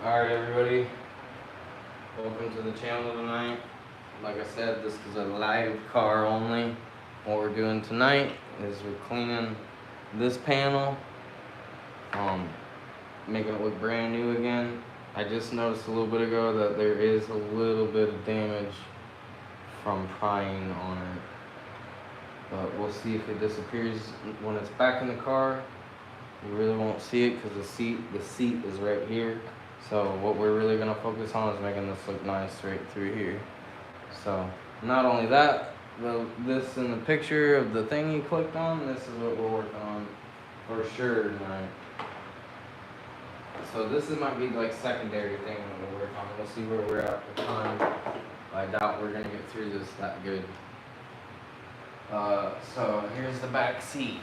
Alright everybody, welcome to the channel tonight. Like I said, this is a live car only. What we're doing tonight is we're cleaning this panel, making it look brand new again. I just noticed a little bit ago that there is a little bit of damage from prying on it. But we'll see if it disappears when it's back in the car. You really won't see it because the seat is right here. So what we're really gonna focus on is making this look nice right through here. So not only that, this in the picture of the thing you clicked on, this is what we're working on for sure tonight. So this might be like secondary thing that we'll work on. We'll see where we're at with time. I doubt we're gonna get through this that good. So here's the back seat.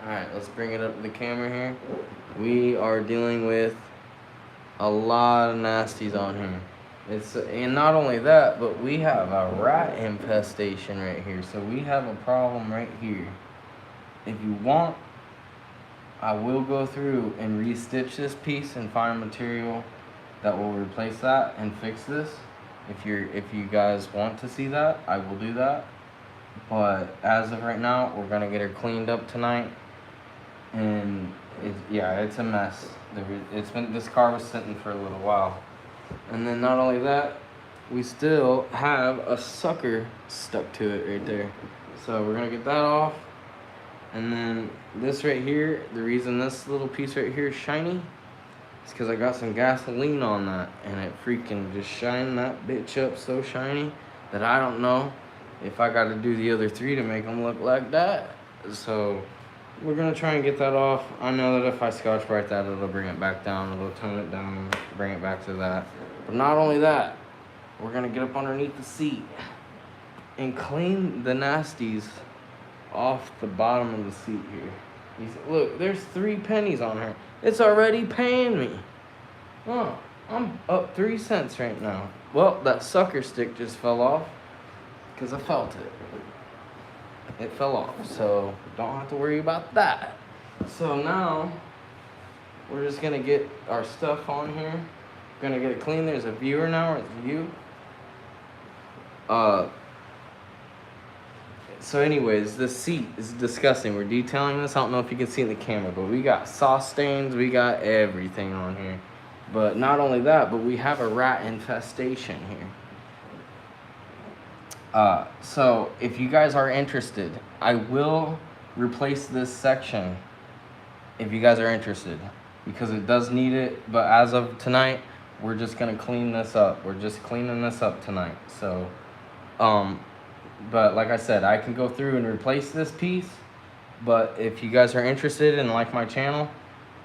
Alright, let's bring it up to the camera here. We are dealing with a lot of nasties on here. And not only that, but we have a rat infestation right here. So we have a problem right here. If you want, I will go through and re-stitch this piece and find material that will replace that and fix this. If you guys want to see that, I will do that. But as of right now, we're gonna get her cleaned up tonight. And it's a mess. This car was sitting for a little while. And then not only that, we still have a sucker stuck to it right there. So we're gonna get that off. And then this right here, the reason this little piece right here is shiny is because I got some gasoline on that, and it freaking just shined that bitch up so shiny that I don't know if I gotta do the other three to make them look like that. So we're gonna try and get that off. I know that if I Scotch Brite that, it'll bring it back down. It'll tone it down, bring it back to that. But not only that, we're gonna get up underneath the seat and clean the nasties off the bottom of the seat here. Look, there's 3 pennies on her. It's already paying me. Oh, I'm up 3 cents right now. Well, that sucker stick just fell off because I felt it. It fell off, so don't have to worry about that. So now we're just gonna get our stuff on here. We're gonna get it clean. There's a viewer now, or it's view. So anyways, this seat is disgusting. We're detailing this. I don't know if you can see in the camera, but we got sauce stains, we got everything on here. But not only that, but we have a rat infestation here. So if you guys are interested, I will replace this section if you guys are interested, because it does need it. But as of tonight, we're just gonna clean this up. We're just cleaning this up tonight. So, but like I said, I can go through and replace this piece. But if you guys are interested and like my channel,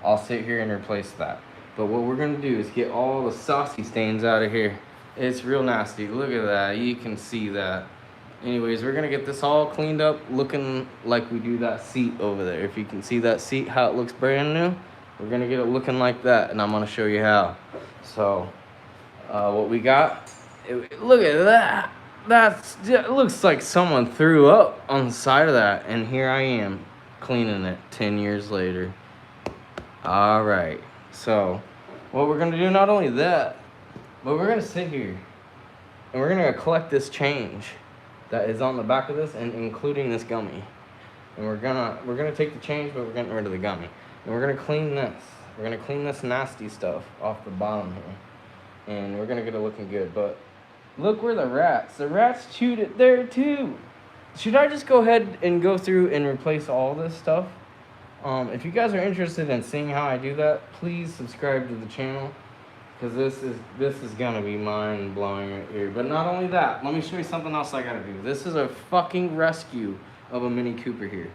I'll sit here and replace that. But what we're gonna do is get all the saucy stains out of here. It's real nasty. Look at that. You can see that. Anyways, we're gonna get this all cleaned up, looking like we do that seat over there. If you can see that seat, how it looks brand new, we're gonna get it looking like that, and I'm gonna show you how. So, what we got? Look at that. It looks like someone threw up on the side of that, and here I am cleaning it 10 years later. All right. So, what we're gonna do, not only that, but we're gonna sit here and we're gonna collect this change that is on the back of this, and including this gummy. And we're gonna take the change, but we're getting rid of the gummy. And we're gonna clean this. We're gonna clean this nasty stuff off the bottom here. And we're gonna get it looking good. But look where the rats chewed it there too. Should I just go ahead and go through and replace all this stuff? If you guys are interested in seeing how I do that, please subscribe to the channel, because this is gonna be mind-blowing right here. But not only that, let me show you something else I gotta do. This is a fucking rescue of a Mini Cooper here.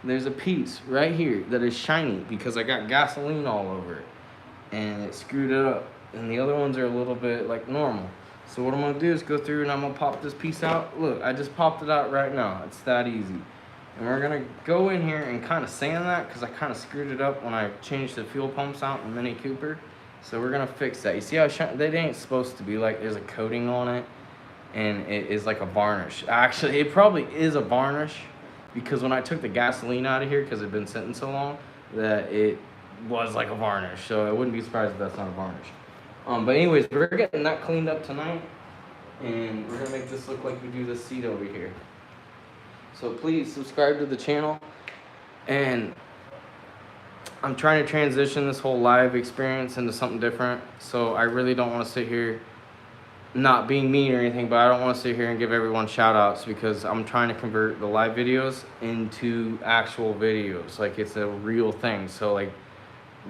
There's a piece right here that is shiny because I got gasoline all over it, and it screwed it up. And the other ones are a little bit like normal. So what I'm gonna do is go through and I'm gonna pop this piece out. Look, I just popped it out right now. It's that easy. And we're gonna go in here and kind of sand that, because I kind of screwed it up when I changed the fuel pumps out in the Mini Cooper. So we're gonna fix that. You see how they ain't supposed to be like, there's a coating on it, and it is like a varnish. Actually, it probably is a varnish, because when I took the gasoline out of here, because it had been sitting so long, that was like a varnish, so I wouldn't be surprised if that's not a varnish. But anyways, we're getting that cleaned up tonight, and we're gonna make this look like we do the seat over here. So please subscribe to the channel, and I'm trying to transition this whole live experience into something different. So I really don't want to sit here, not being mean or anything, but I don't want to sit here and give everyone shout outs, because I'm trying to convert the live videos into actual videos. Like, it's a real thing. So like,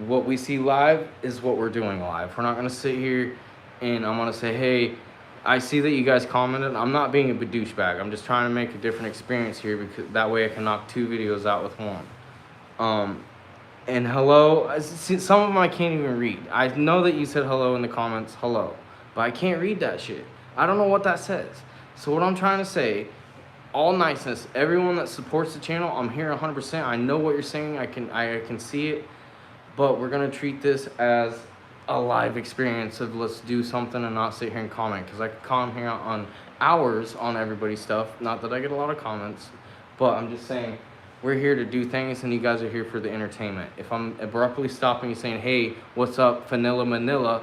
what we see live is what we're doing live. We're not going to sit here and I'm going to say, hey, I see that you guys commented. I'm not being a douchebag. I'm just trying to make a different experience here, because that way I can knock 2 videos out with one. And hello, some of them I can't even read. I know that you said hello in the comments, hello, but I can't read that shit. I don't know what that says. So what I'm trying to say, all niceness, everyone that supports the channel, I'm here 100%. I know what you're saying. I can see it, but we're gonna treat this as a live experience of let's do something and not sit here and comment, because I could comment here on hours on everybody's stuff. Not that I get a lot of comments, but I'm just saying we're here to do things, and you guys are here for the entertainment. If I'm abruptly stopping you saying, hey, what's up, Vanilla Manila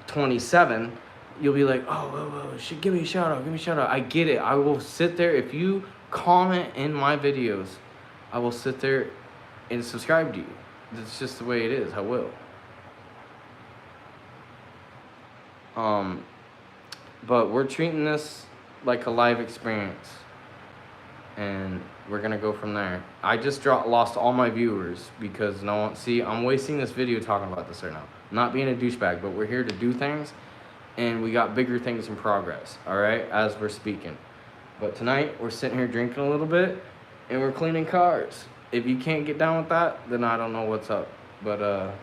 27, you'll be like, oh, give me a shout out, give me a shout out. I get it. I will sit there. If you comment in my videos, I will sit there and subscribe to you. That's just the way it is. I will. But we're treating this like a live experience, and we're gonna go from there. I just lost all my viewers because no one, see, I'm wasting this video talking about this right now. I'm not being a douchebag, but we're here to do things, and we got bigger things in progress, all right, as we're speaking. But tonight, we're sitting here drinking a little bit, and we're cleaning cars. If you can't get down with that, then I don't know what's up. But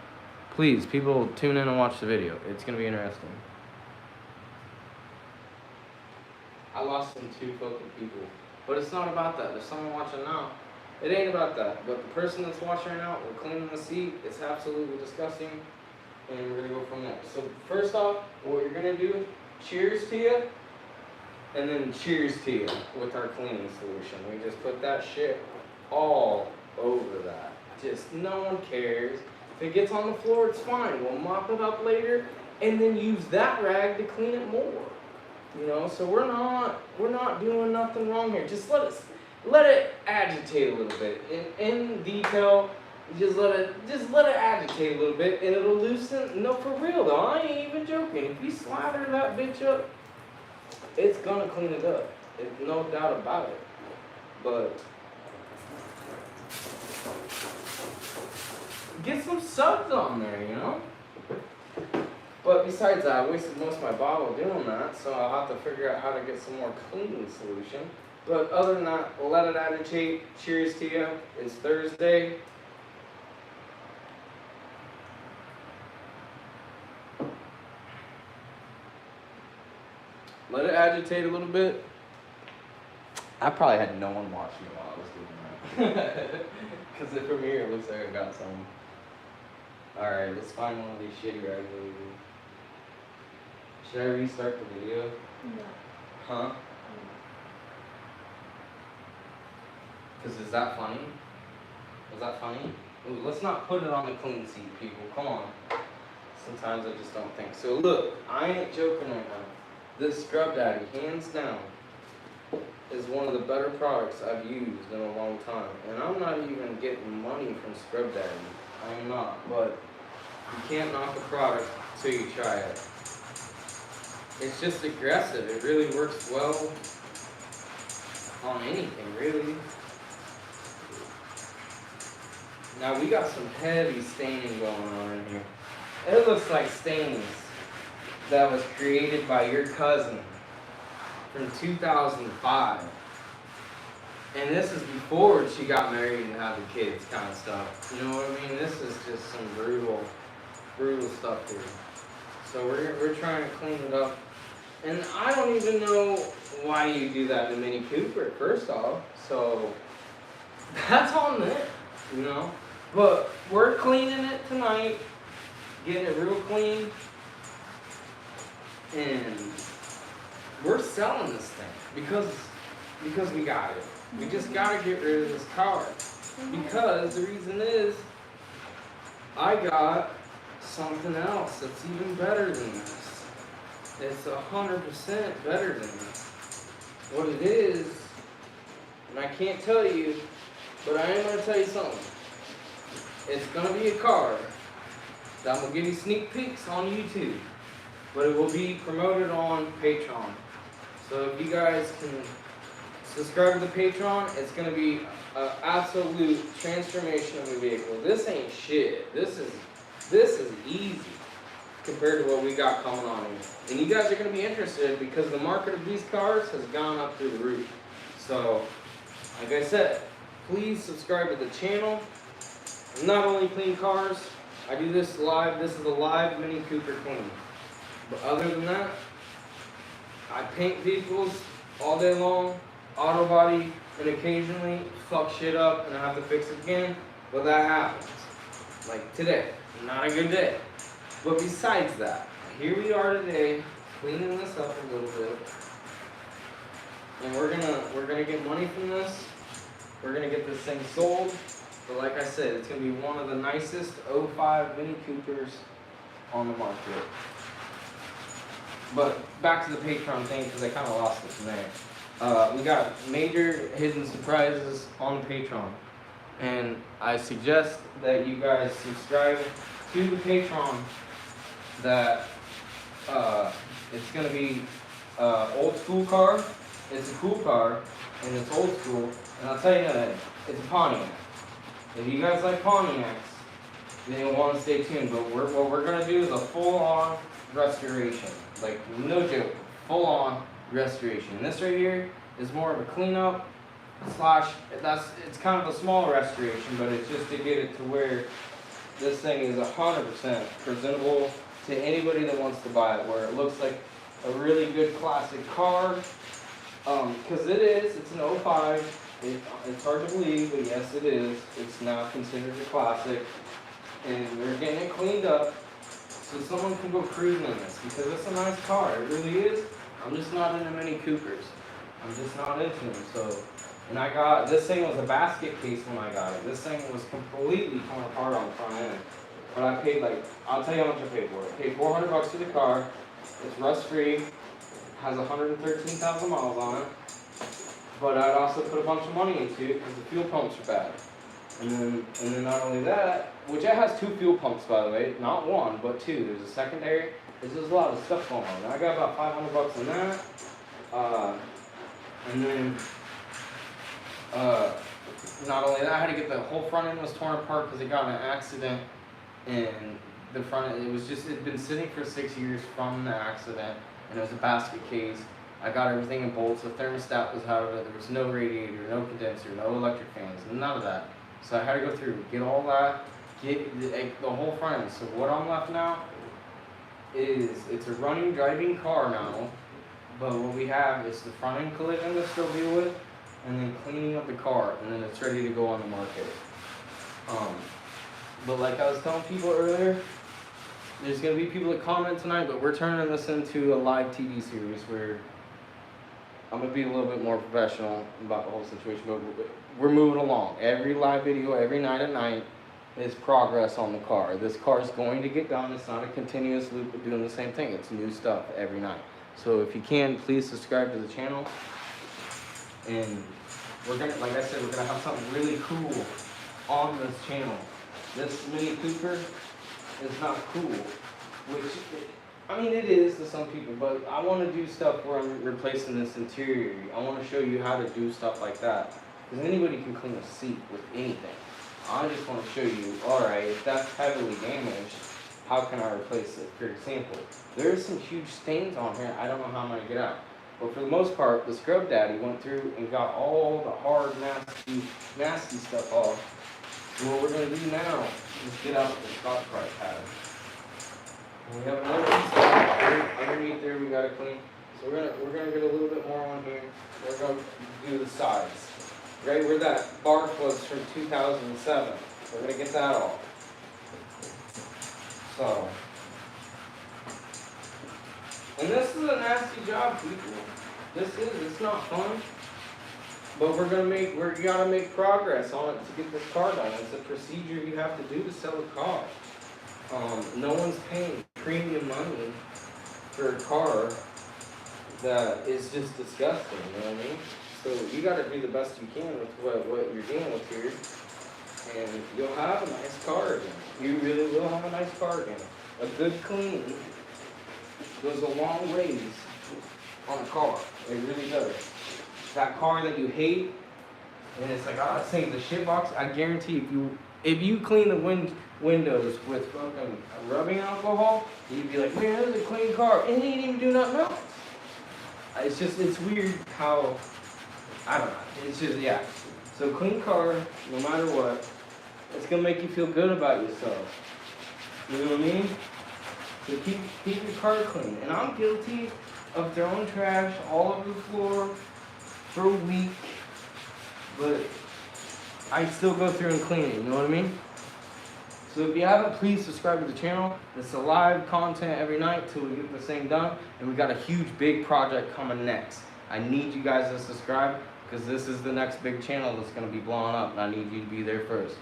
please, people, tune in and watch the video. It's gonna be interesting. I lost some 2 fucking people. But it's not about that. There's someone watching now. It ain't about that. But the person that's watching right now, we're cleaning the seat. It's absolutely disgusting. And we're going to go from there. So first off, what you're going to do, cheers to you. And then cheers to you with our cleaning solution. We just put that shit all over that. Just no one cares. If it gets on the floor, it's fine. We'll mop it up later. And then use that rag to clean it more. You know, so we're not doing nothing wrong here. Just let it agitate a little bit. In detail, just let it agitate a little bit, and it'll loosen. No, for real though, I ain't even joking. If you slather that bitch up, it's gonna clean it up. There's no doubt about it. But get some subs on there, you know? But besides that, I wasted most of my bottle doing that, so I'll have to figure out how to get some more cleaning solution. But other than that, let it agitate. Cheers to you. It's Thursday. Let it agitate a little bit. I probably had no one watching while I was doing that. Because from here, it looks like I got some. Alright, let's find one of these shitty rags. Should I restart the video? No. Huh? Because is that funny? Was that funny? Ooh, let's not put it on the clean seat, people. Come on. Sometimes I just don't think. So look, I ain't joking right now. This Scrub Daddy, hands down, is one of the better products I've used in a long time. And I'm not even getting money from Scrub Daddy. I am not. But you can't knock a product until you try it. It's just aggressive. It really works well on anything, really. Now we got some heavy staining going on in here. It looks like stains that was created by your cousin from 2005. And this is before she got married and had the kids kind of stuff. You know what I mean? This is just some brutal stuff here. So we're trying to clean it up. And I don't even know why you do that in a Mini Cooper, first off. So that's on them, you know. But we're cleaning it tonight, getting it real clean. And we're selling this thing because we got it. We just gotta get rid of this car. Because the reason is I got something else that's even better than this. It's 100% better than this. What it is, and I can't tell you, but I am going to tell you something. It's going to be a car that I'm going to give you sneak peeks on YouTube, but it will be promoted on Patreon. So if you guys can subscribe to the Patreon, it's going to be an absolute transformation of the vehicle. This ain't shit. This is easy compared to what we got coming on here. And you guys are going to be interested because the market of these cars has gone up through the roof. So, like I said, please subscribe to the channel. Not only clean cars, I do this live. This is a live Mini Cooper clean. But other than that, I paint vehicles all day long, auto body, and occasionally fuck shit up and I have to fix it again. But that happens. Like today, not a good day. But besides that, here we are today, cleaning this up a little bit. And we're gonna get money from this. We're gonna get this thing sold. But like I said, it's gonna be one of the nicest 05 Mini Coopers on the market. But back to the Patreon thing, because I kind of lost it from there. We got major hidden surprises on the Patreon. And I suggest that you guys subscribe to the Patreon. That it's going to be old school car. It's a cool car, and it's old school. And I'll tell you that it's a Pontiac. If you guys like Pontiacs, then you'll want to stay tuned. But what we're going to do is a full-on restoration. Like, no joke, full-on restoration. And this right here is more of a cleanup slash, it's kind of a small restoration, but it's just to get it to where this thing is 100% presentable to anybody that wants to buy it, where it looks like a really good classic car. Because it's an 05. It's hard to believe, but yes, it is. It's now considered a classic. And we're getting it cleaned up so someone can go cruising in this, because it's a nice car. It really is. I'm just not into Mini Coopers. I'm just not into them. So, and I got, this thing was a basket case when I got it. This thing was completely torn apart on the front end. But I paid I'll tell you how much I paid for it. I paid $400 for the car. It's rust free. Has 113,000 miles on it. But I'd also put a bunch of money into it because the fuel pumps are bad. And then not only that, which it has 2 fuel pumps, by the way, not 1, but 2. There's a secondary. There's just a lot of stuff going on. I got about $500 in that. And then not only that, I had to get the whole front end was torn apart because it got in an accident. And the front end, it'd been sitting for 6 years from the accident, and it was a basket case. I got everything in bolts. The thermostat was out of it. There was no radiator, no condenser, no electric fans, none of that. So I had to go through, get all that, get the whole front end. So what I'm left now is, it's a running, driving car now, but what we have is the front end collision to still deal with, and then cleaning up the car, and then it's ready to go on the market. But like I was telling people earlier, there's going to be people that comment tonight, but we're turning this into a live TV series where I'm going to be a little bit more professional about the whole situation, but we're moving along. Every live video, every night at night, is progress on the car. This car is going to get done. It's not a continuous loop of doing the same thing. It's new stuff every night. So if you can, please subscribe to the channel. And we're going to, like I said, we're going to have something really cool on this channel. This Mini Cooper is not cool, which, I mean, it is to some people, but I want to do stuff where I'm replacing this interior. I want to show you how to do stuff like that, because anybody can clean a seat with anything. I just want to show you, alright, if that's heavily damaged, how can I replace it? For example, there's some huge stains on here, I don't know how I'm going to get out. But for the most part, the scrub daddy went through and got all the hard, nasty stuff off. So what we're going to do now is get out the Scotch Brite pad. And we have another piece underneath there we got to clean. So we're gonna get a little bit more on here. We're going to do the sides. Right where that bark was from 2007. We're going to get that off. So, and this is a nasty job, people. It's not fun. But we gotta make progress on it to get this car done. It's a procedure you have to do to sell a car. No one's paying premium money for a car that is just disgusting, you know what I mean? So you gotta do the best you can with what you're dealing with here, and you'll have a nice car again. You really will have a nice car again. A good clean goes a long ways on a car. It really does. That car that you hate, and it's like, oh, this thing's a shit box. I guarantee if you clean the windows with fucking rubbing alcohol, you'd be like, man, this is a clean car, and it ain't even do nothing else. It's weird how, I don't know. It's just, yeah. So clean car, no matter what, it's gonna make you feel good about yourself. You know what I mean? So keep your car clean. And I'm guilty of throwing trash all over the floor for a week, but I still go through and clean it, you know what I mean? So if you haven't, please subscribe to the channel. It's a live content every night till we get this thing done, and we got a huge big project coming next. I need you guys to subscribe because this is the next big channel that's gonna be blowing up, and I need you to be there first.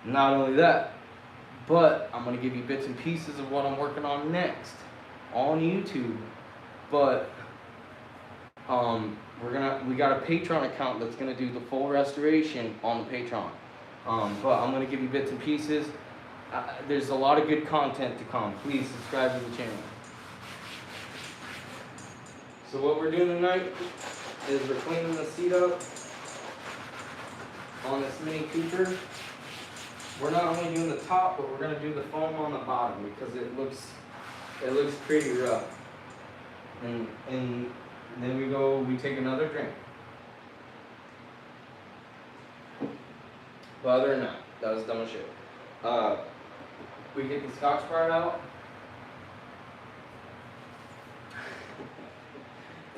Not only that, but I'm gonna give you bits and pieces of what I'm working on next on YouTube. But we got a Patreon account that's gonna do the full restoration on the Patreon. But I'm gonna give you bits and pieces. There's a lot of good content to come. Please subscribe to the channel. So what we're doing tonight is we're cleaning the seat up on this Mini Cooper. We're not only doing the top, but we're gonna do the foam on the bottom because it looks pretty rough. And then we take another drink. But other than that was dumb as shit. We get the Scotch-Brite out.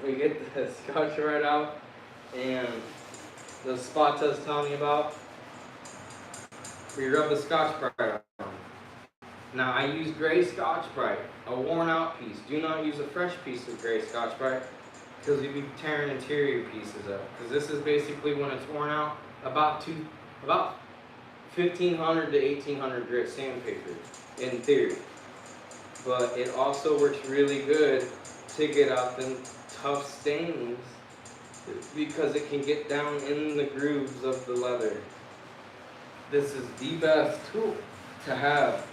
We get the Scotch-Brite out, and the spots I was telling you about, we rub the Scotch-Brite on. Now I use gray Scotch-Brite, a worn out piece. Do not use a fresh piece of gray Scotch-Brite because you'll be tearing interior pieces up. Because this is basically when it's worn out, about 1,500 to 1,800 grit sandpaper, in theory. But it also works really good to get out them tough stains because it can get down in the grooves of the leather. This is the best tool to have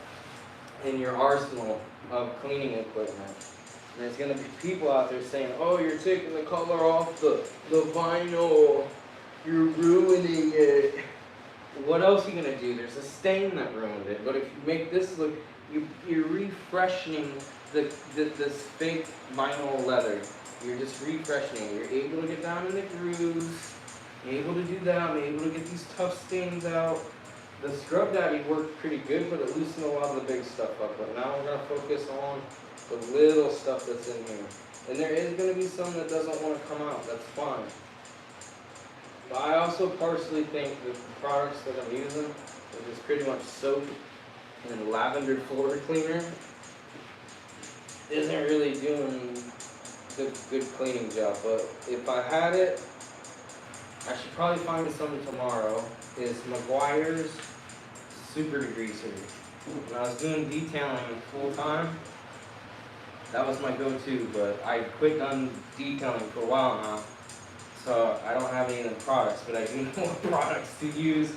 in your arsenal of cleaning equipment. And there's going to be people out there saying, oh, you're taking the color off the vinyl, you're ruining it. What else are you going to do? There's a stain that ruined it. But if you make this look, you're refreshing this fake vinyl leather. You're just refreshing it. You're able to get down in the grooves. You're able to do that. I'm able to get these tough stains out. The Scrub Daddy worked pretty good, but it loosened a lot of the big stuff up. But now we're going to focus on the little stuff that's in here. And there is going to be some that doesn't want to come out. That's fine. But I also partially think that the products that I'm using, which is pretty much soap and lavender floor cleaner, isn't really doing the good cleaning job. But if I had it, I should probably find something tomorrow. Is Meguiar's Super Degreaser. When I was doing detailing full time, that was my go-to, but I quit on detailing for a while now. So I don't have any of the products, but I do know what products to use.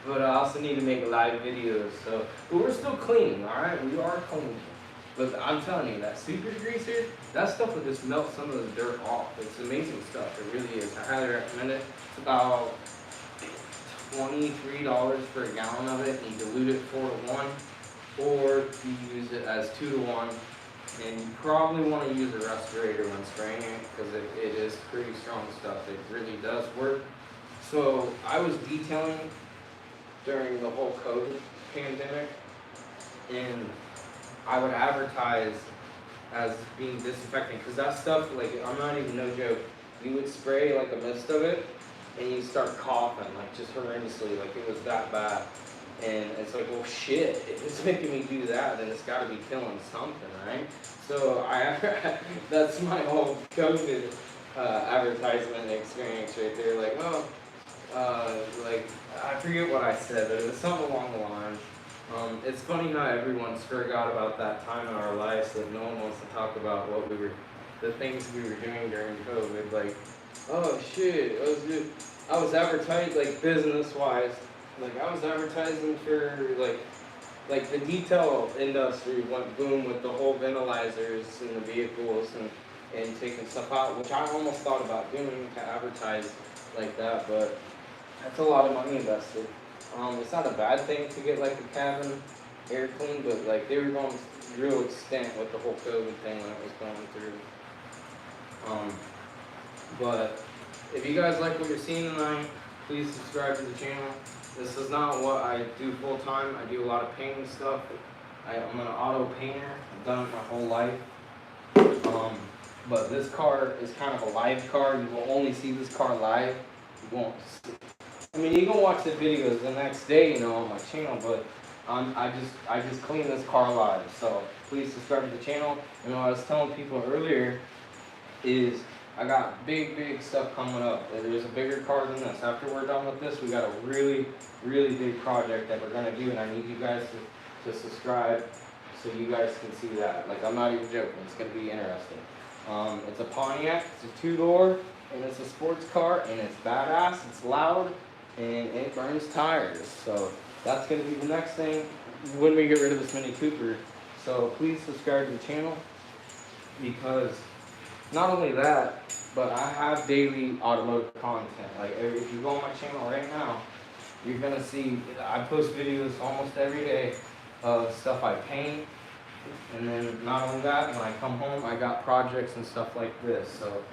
But I also need to make live videos. So, but we're still cleaning, all right? We are cleaning. But I'm telling you, that Super Degreaser, that stuff will just melt some of the dirt off. It's amazing stuff. It really is. I highly recommend it. It's about $23 for a gallon of it. And you dilute it 4 to 1, or you use it as 2 to 1. And you probably want to use a respirator when spraying it because it is pretty strong stuff. It really does work. So I was detailing during the whole COVID pandemic, and I would advertise as being disinfecting because that stuff, like, I'm not even no joke, you would spray like a mist of it and you start coughing like just horrendously, like it was that bad. And it's like, well, shit, if it's making me do that, then it's got to be killing something, right? So that's my whole COVID advertisement experience right there. Like, oh, like, I forget what I said, but it was something along the lines It's funny how everyone's forgot about that time in our lives that no one wants to talk about the things we were doing during COVID. Like, oh shit, I was advertising like business wise. Like I was advertising for like the detail industry went boom with the whole ventilizers in the vehicles and taking stuff out, which I almost thought about doing to advertise like that, but that's a lot of money invested. It's not a bad thing to get like a cabin air cleaned, but like they were going to real extent with the whole COVID thing when it was going through. But if you guys like what you're seeing tonight, please subscribe to the channel. This is not what I do full time. I do a lot of painting stuff. I'm an auto painter. I've done it my whole life. But this car is kind of a live car. You will only see this car live. You won't see, I mean, you can watch the videos the next day, you know, on my channel, but I just clean this car live. So please subscribe to the channel. And what I was telling people earlier is I got big stuff coming up. There's a bigger car than this. After we're done with this, we got a really big project that we're gonna do, and I need you guys to subscribe so you guys can see that. Like, I'm not even joking. It's gonna be interesting. It's a Pontiac. It's a 2-door, and it's a sports car, and it's badass. It's loud, and it burns tires. So that's gonna be the next thing when we get rid of this Mini Cooper. So please subscribe to the channel, because not only that, but I have daily automotive content. Like if you go on my channel right now, you're gonna see I post videos almost every day of stuff I paint. And then not only that, when I come home, I got projects and stuff like this. So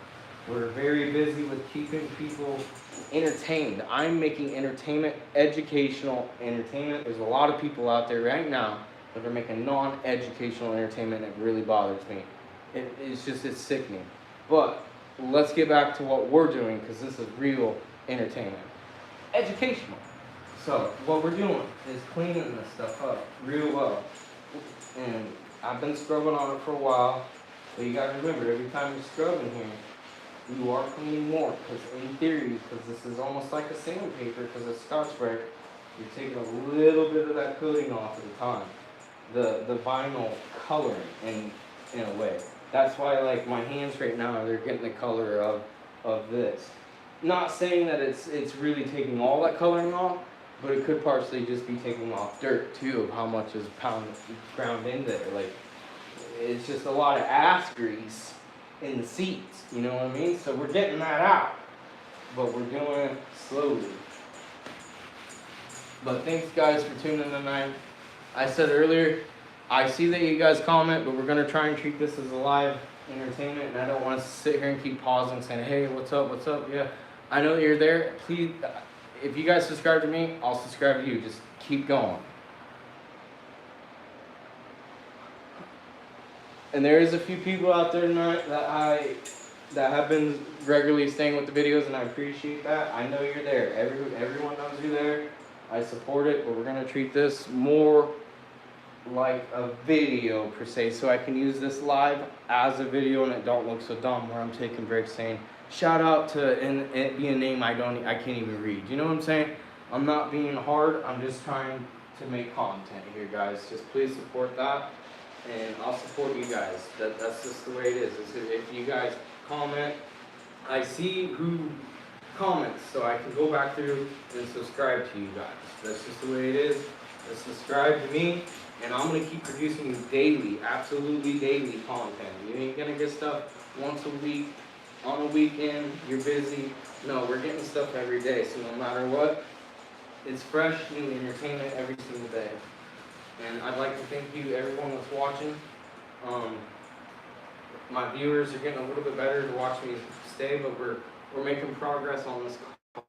we're very busy with keeping people entertained. I'm making entertainment, educational entertainment. There's a lot of people out there right now that are making non-educational entertainment that really bothers me. It's sickening. But let's get back to what we're doing, because this is real entertainment. Educational. So what we're doing is cleaning this stuff up real well. And I've been scrubbing on it for a while. But you gotta remember, every time you're scrubbing here, you are cleaning more. Because in theory, because this is almost like a sandpaper, because it's Scotch Brite, you're taking a little bit of that coating off at a time. The vinyl coloring in a way. That's why, like, my hands right now, they're getting the color of this. Not saying that it's really taking all that coloring off, but it could partially just be taking off dirt too, of how much is ground in there. Like, it's just a lot of ass grease in the seats, you know what I mean? So we're getting that out, but we're doing it slowly. But thanks guys for tuning in tonight. I said earlier, I see that you guys comment, but we're going to try and treat this as a live entertainment, and I don't want to sit here and keep pausing saying, hey, what's up, yeah. I know that you're there. Please, if you guys subscribe to me, I'll subscribe to you. Just keep going. And there is a few people out there tonight that have been regularly staying with the videos, and I appreciate that. I know you're there. Everyone knows you're there. I support it, but we're going to treat this more like a video per se, so I can use this live as a video and it don't look so dumb where I'm taking breaks saying shout out to and it be a name I can't even read. You know what I'm saying? I'm not being hard. I'm just trying to make content here, guys. Just please support that, and I'll support you guys. That's just the way it is. If you guys comment, I see who comments, so I can go back through and subscribe to you guys. That's just the way it is. Just subscribe to me. And I'm going to keep producing you daily, absolutely daily content. You ain't going to get stuff once a week, on a weekend, you're busy. No, we're getting stuff every day. So no matter what, it's fresh, new entertainment every single day. And I'd like to thank you, everyone that's watching. My viewers are getting a little bit better to watch me stay, but we're making progress on this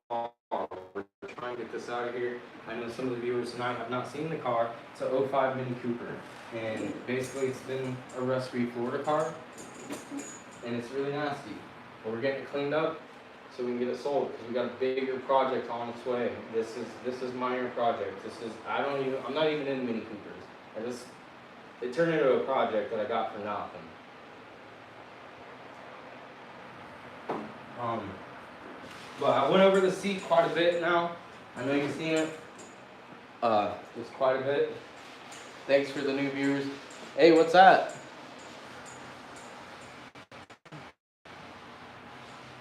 car. We're trying to get this out of here. I know some of the viewers tonight have not seen the car. It's a 05 Mini Cooper, and basically it's been a rust-free Florida car, and it's really nasty. But we're getting it cleaned up so we can get it sold, because we got a bigger project on its way. This is minor project. I'm not even in Mini Coopers. It turned into a project that I got for nothing. But I went over the seat quite a bit now. I know you've seen it. It's quite a bit. Thanks for the new viewers. Hey, what's that?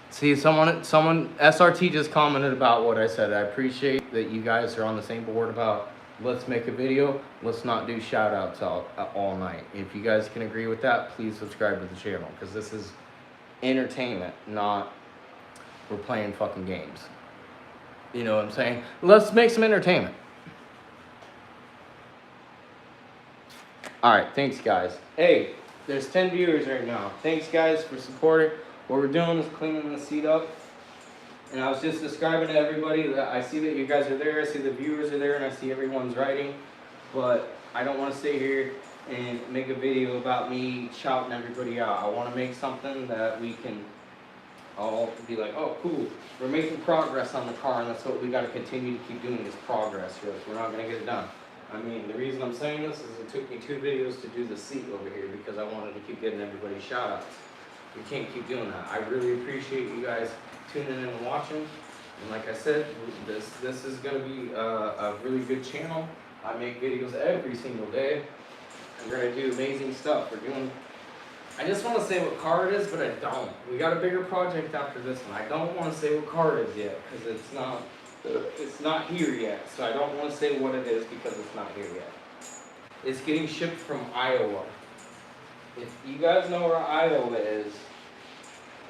See, someone, SRT just commented about what I said. I appreciate that you guys are on the same board about let's make a video. Let's not do shout outs all night. If you guys can agree with that, please subscribe to the channel, because this is entertainment, not we're playing fucking games. You know what I'm saying? Let's make some entertainment. Alright, thanks guys. Hey, there's 10 viewers right now. Thanks guys for supporting. What we're doing is cleaning the seat up. And I was just describing to everybody that I see that you guys are there, I see the viewers are there, and I see everyone's writing. But I don't want to sit here and make a video about me shouting everybody out. I want to make something that we can all be like, oh cool, we're making progress on the car, and that's what we got to continue to keep doing, is progress, or else we're not going to get it done. I mean, the reason I'm saying this is it took me 2 videos to do the seat over here, because I wanted to keep getting everybody shout outs. We can't keep doing that. I really appreciate you guys tuning in and watching. And like I said, this is going to be a really good channel. I make videos every single day. And we're going to do amazing stuff. I just want to say what car it is, but I don't. We got a bigger project after this one. I don't want to say what car it is yet, because it's not here yet. So I don't want to say what it is because it's not here yet. It's getting shipped from Iowa. If you guys know where Iowa is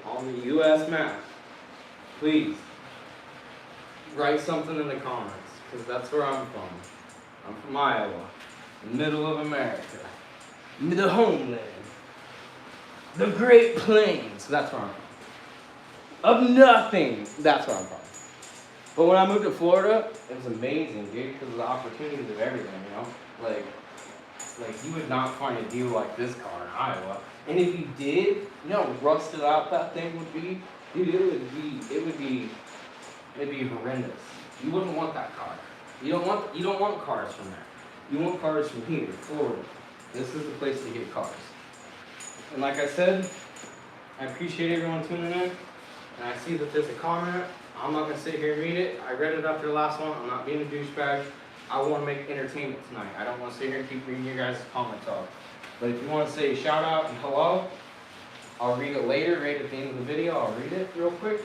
on the U.S. map, please write something in the comments, because that's where I'm from. I'm from Iowa, the middle of America, the homeland, the Great Plains. That's where I'm from. Of nothing. That's where I'm from. But when I moved to Florida, it was amazing, dude, because of the opportunities of everything, you know? Like you would not find a deal like this car in Iowa. And if you did, you know how rusted out that thing would be? Dude, it'd be horrendous. You wouldn't want that car. You don't want cars from there. You want cars from here, Florida. This is the place to get cars. And like I said, I appreciate everyone tuning in. And I see that there's a comment. I'm not gonna sit here and read it. I read it after the last one. I'm not being a douchebag. I want to make entertainment tonight. I don't want to sit here and keep reading your guys' comments off. But if you want to say a shout out and hello, I'll read it later, right at the end of the video. I'll read it real quick.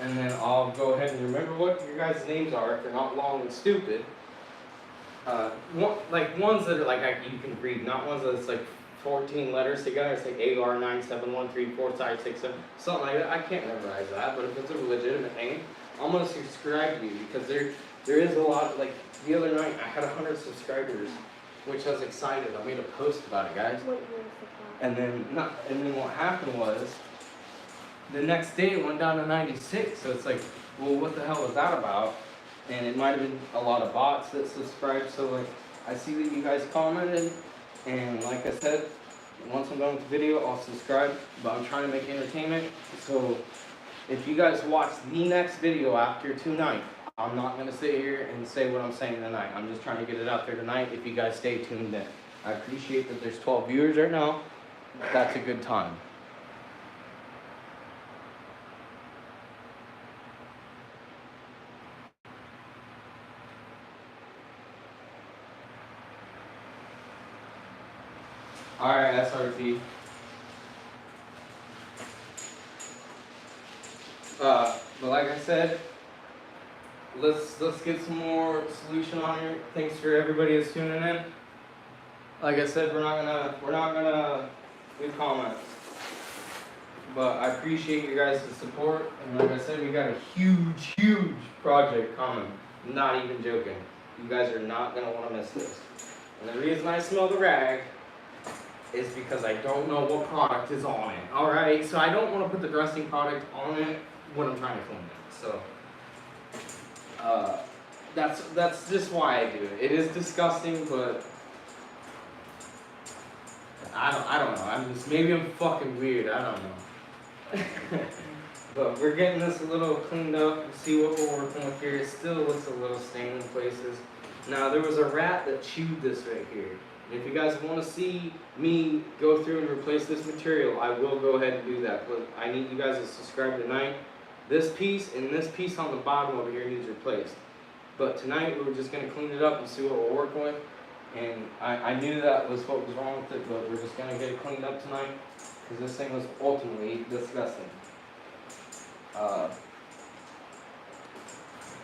And then I'll go ahead and remember what your guys' names are if they're not long and stupid. Like ones that are like you can read, not ones that's like 14 letters together. It's like AR97134567, something like that. I can't memorize that, but if it's a legitimate name, I'm going to subscribe to you, because there is a lot. Like the other night, I had 100 subscribers, which I was excited. I made a post about it, guys. And then what happened was, the next day it went down to 96. So it's like, well, what the hell was that about? And it might have been a lot of bots that subscribed. So like, I see that you guys commented, and like I said, once I'm done with the video, I'll subscribe. But I'm trying to make entertainment. So if you guys watch the next video after tonight, I'm not going to sit here and say what I'm saying tonight. I'm just trying to get it out there tonight if you guys stay tuned in. I appreciate that there's 12 viewers right now. That's a good time. Alright, SRT. But like I said, let's get some more solution on here. Thanks for everybody that's tuning in. Like I said, we're not gonna leave comments. But I appreciate you guys' support. And like I said, we got a huge project coming. I'm not even joking. You guys are not gonna want to miss this. And the reason I smell the rag is because I don't know what product is on it. Alright, so I don't want to put the dressing product on it when I'm trying to clean it. So that's just why I do it. It is disgusting, but I don't know. Maybe I'm fucking weird. I don't know. But we're getting this a little cleaned up. See what we're working with here. It still looks a little stained in places. Now there was a rat that chewed this right here. And if you guys want to see me go through and replace this material, I will go ahead and do that. But I need you guys to subscribe tonight. This piece and this piece on the bottom over here needs replaced. But tonight we're just going to clean it up and see what we're working with. And I knew that was what was wrong with it, but we're just gonna get it cleaned up tonight, because this thing was ultimately disgusting.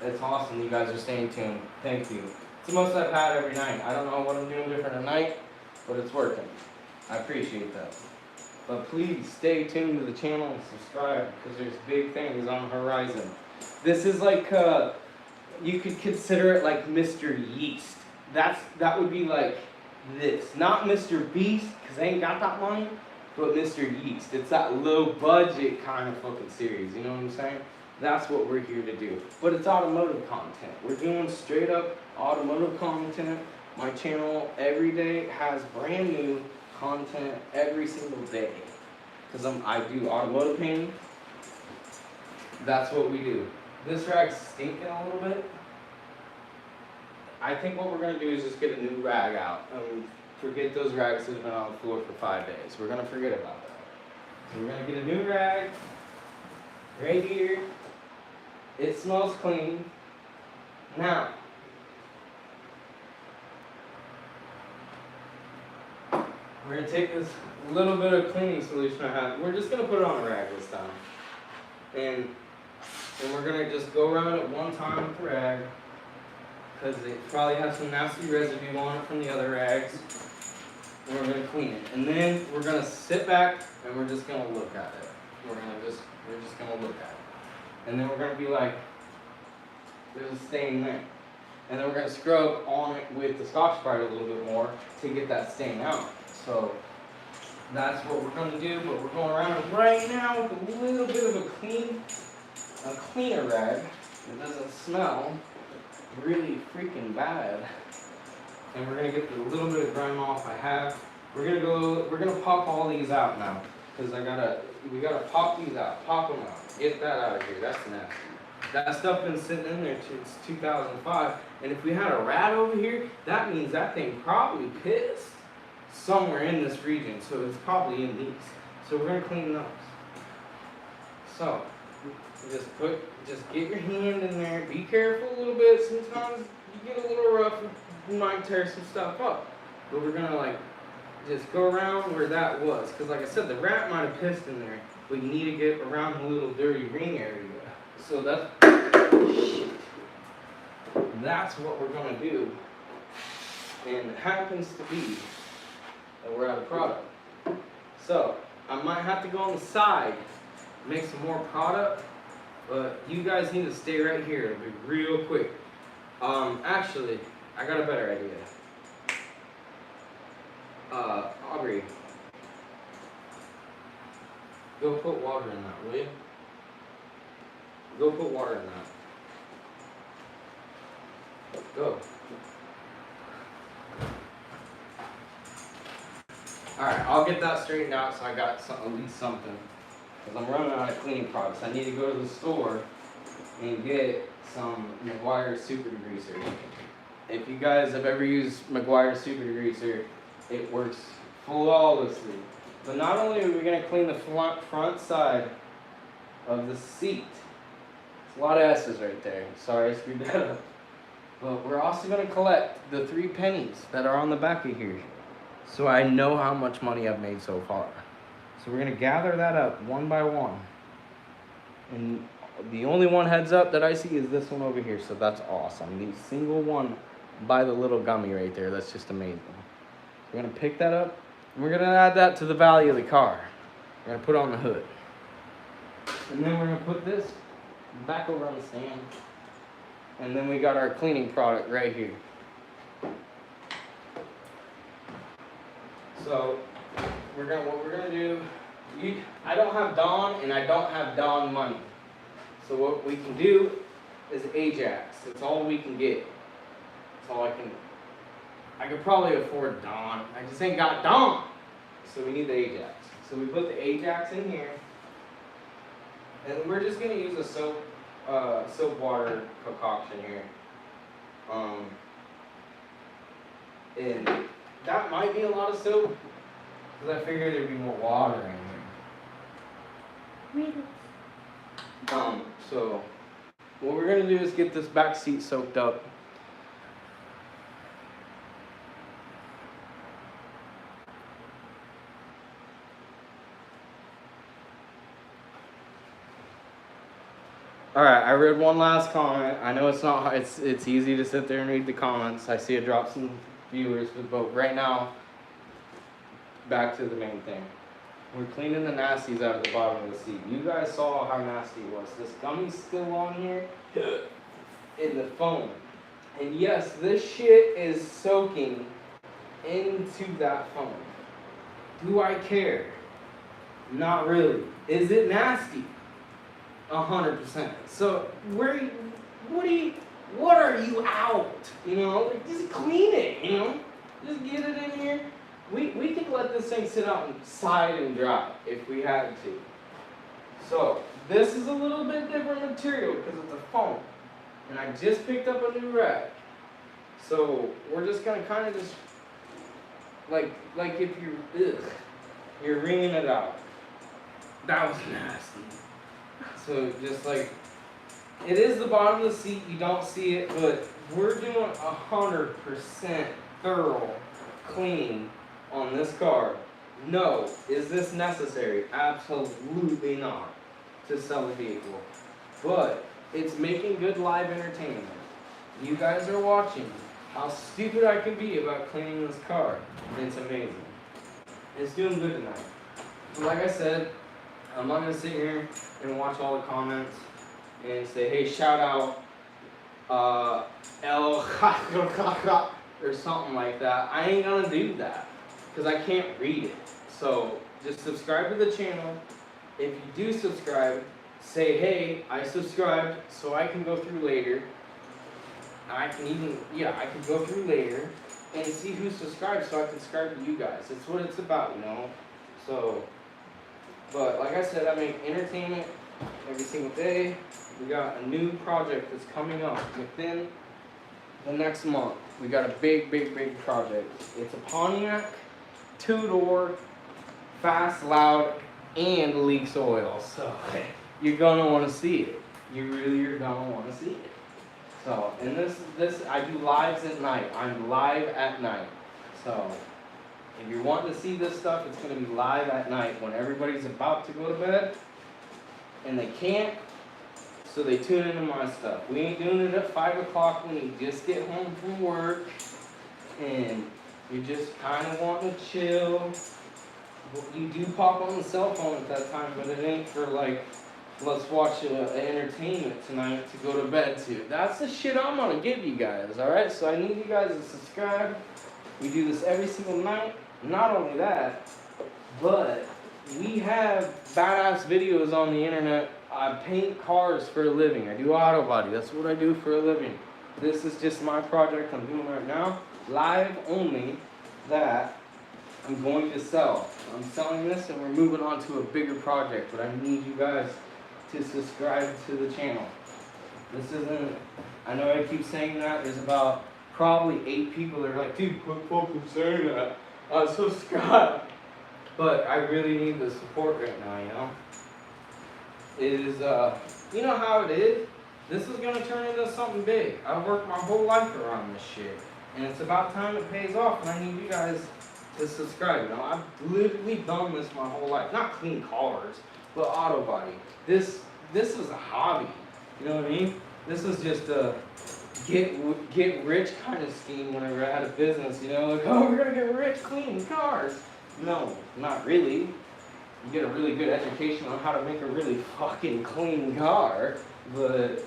It's awesome you guys are staying tuned. Thank you. It's the most I've had every night. I don't know what I'm doing different tonight, but it's working. I appreciate that. But please stay tuned to the channel and subscribe, because there's big things on the horizon. This is like, you could consider it like Mr. Yeast. That would be like this. Not Mr. Beast, because they ain't got that money, but Mr. Yeast. It's that low budget kind of fucking series, you know what I'm saying? That's what we're here to do. But it's automotive content. We're doing straight up automotive content. My channel every day has brand new content every single day. Because I do automotive painting. That's what we do. This rag's stinking a little bit. I think what we're going to do is just get a new rag out. And forget those rags that have been on the floor for 5 days. We're going to forget about that. So we're going to get a new rag. Right here. It smells clean. Now, we're going to take this little bit of cleaning solution I have. We're just going to put it on a rag this time. And we're going to just go around it one time with the rag, because it probably has some nasty residue on it from the other rags. And we're going to clean it. And then we're going to sit back and we're just going to look at it. We're just going to look at it. And then we're going to be like, there's a stain there. And then we're going to scrub on it with the Scotch-Brite a little bit more to get that stain out. So that's what we're going to do, but we're going around it right now with a little bit of a cleaner rag that doesn't smell really freaking bad. And we're going to get the little bit of grime off I have. We're going to pop all these out now, because we gotta pop these out, pop them out. Get that out of here, that's nasty. That stuff been sitting in there since 2005, and if we had a rat over here, that means that thing probably pissed somewhere in this region, so it's probably in these. So we're gonna clean those. So, just get your hand in there, be careful a little bit, sometimes you get a little rough, you might tear some stuff up. But we're gonna like, just go around where that was, because like I said, the rat might have pissed in there, but you need to get around the little dirty ring area. So that's what we're going to do. And it happens to be that we're out of product. So I might have to go on the side, make some more product, but you guys need to stay right here. It'll be real quick. Actually, I got a better idea. Aubrey, go put water in that, will you? Go put water in that. Go. Alright, I'll get that straightened out so I got at least something. Because I'm running out of cleaning products. I need to go to the store and get some Meguiar's Super Degreaser. If you guys have ever used Meguiar's Super Degreaser, it works flawlessly. But not only are we going to clean the front side of the seat, it's a lot of S's right there, sorry I screwed that up, but we're also going to collect the 3 pennies that are on the back of here, so I know how much money I've made so far. So we're going to gather that up one by one, and the only one heads up that I see is this one over here, so that's awesome. The single one by the little gummy right there, that's just amazing. We're going to pick that up, and we're going to add that to the value of the car. We're going to put it on the hood. And then we're going to put this back over on the stand. And then we got our cleaning product right here. So, what we're going to do, I don't have Dawn, and I don't have Dawn money. So what we can do is Ajax. That's all we can get. That's all I could probably afford Dawn. I just ain't got Dawn. So we need the Ajax. So we put the Ajax in here. And we're just going to use a soap water concoction here. And that might be a lot of soap, because I figured there'd be more water in here. So what we're going to do is get this back seat soaked up. All right, I read one last comment. I know it's not. It's easy to sit there and read the comments. I see it drop some viewers, but right now, back to the main thing. We're cleaning the nasties out of the bottom of the seat. You guys saw how nasty it was. This gummy's still on here in the foam. And yes, this shit is soaking into that foam. Do I care? Not really. Is it nasty? 100%. So what are you out? You know, like, just clean it, you know? Just get it in here. We could let this thing sit out and side and dry if we had to. So this is a little bit different material because it's a foam. And I just picked up a new rack. So we're just gonna kind of just like if you're wringing it out. That was nasty. So just like, it is the bottom of the seat, you don't see it, but we're doing 100% thorough cleaning on this car. No. Is this necessary? Absolutely not to sell a vehicle. But it's making good live entertainment. You guys are watching how stupid I can be about cleaning this car. And it's amazing. It's doing good tonight. But like I said, I'm not going to sit here and watch all the comments and say, hey, shout out El or something like that. I ain't going to do that because I can't read it. So just subscribe to the channel. If you do subscribe, say, hey, I subscribed so I can go through later. I can go through later and see who subscribed so I can subscribe to you guys. That's what it's about, you know? So, but like I said, I make entertainment every single day. We got a new project that's coming up within the next month. We got a big project. It's a Pontiac, 2-door, fast, loud, and leaks oil. So you're gonna want to see it. You really are gonna want to see it. So, and this I do lives at night. I'm live at night. So if you're wanting to see this stuff, it's gonna be live at night when everybody's about to go to bed and they can't. So they tune into my stuff. We ain't doing it at 5 o'clock when you just get home from work and you just kind of want to chill. You do pop on the cell phone at that time, but it ain't for like, let's watch entertainment tonight to go to bed to. That's the shit I'm gonna give you guys, alright? So I need you guys to subscribe. We do this every single night. Not only that, but we have badass videos on the internet. I paint cars for a living. I do auto body. That's what I do for a living. This is just my project I'm doing right now. Live only, that I'm going to sell. I'm selling this and we're moving on to a bigger project, but I need you guys to subscribe to the channel. This isn't, I know I keep saying that, there's about probably 8 people that are like, dude, quit fucking saying that. Subscribe. But I really need the support right now, you know? It is, you know how it is? This is gonna turn into something big. I've worked my whole life around this shit. And it's about time it pays off, and I need you guys to subscribe. You know, I've literally done this my whole life. Not clean cars, but auto body. This is a hobby. You know what I mean? This is just a get rich kind of scheme whenever I had a business. You know, like, oh, we're gonna get rich cleaning cars. No, not really. You get a really good education on how to make a really fucking clean car, but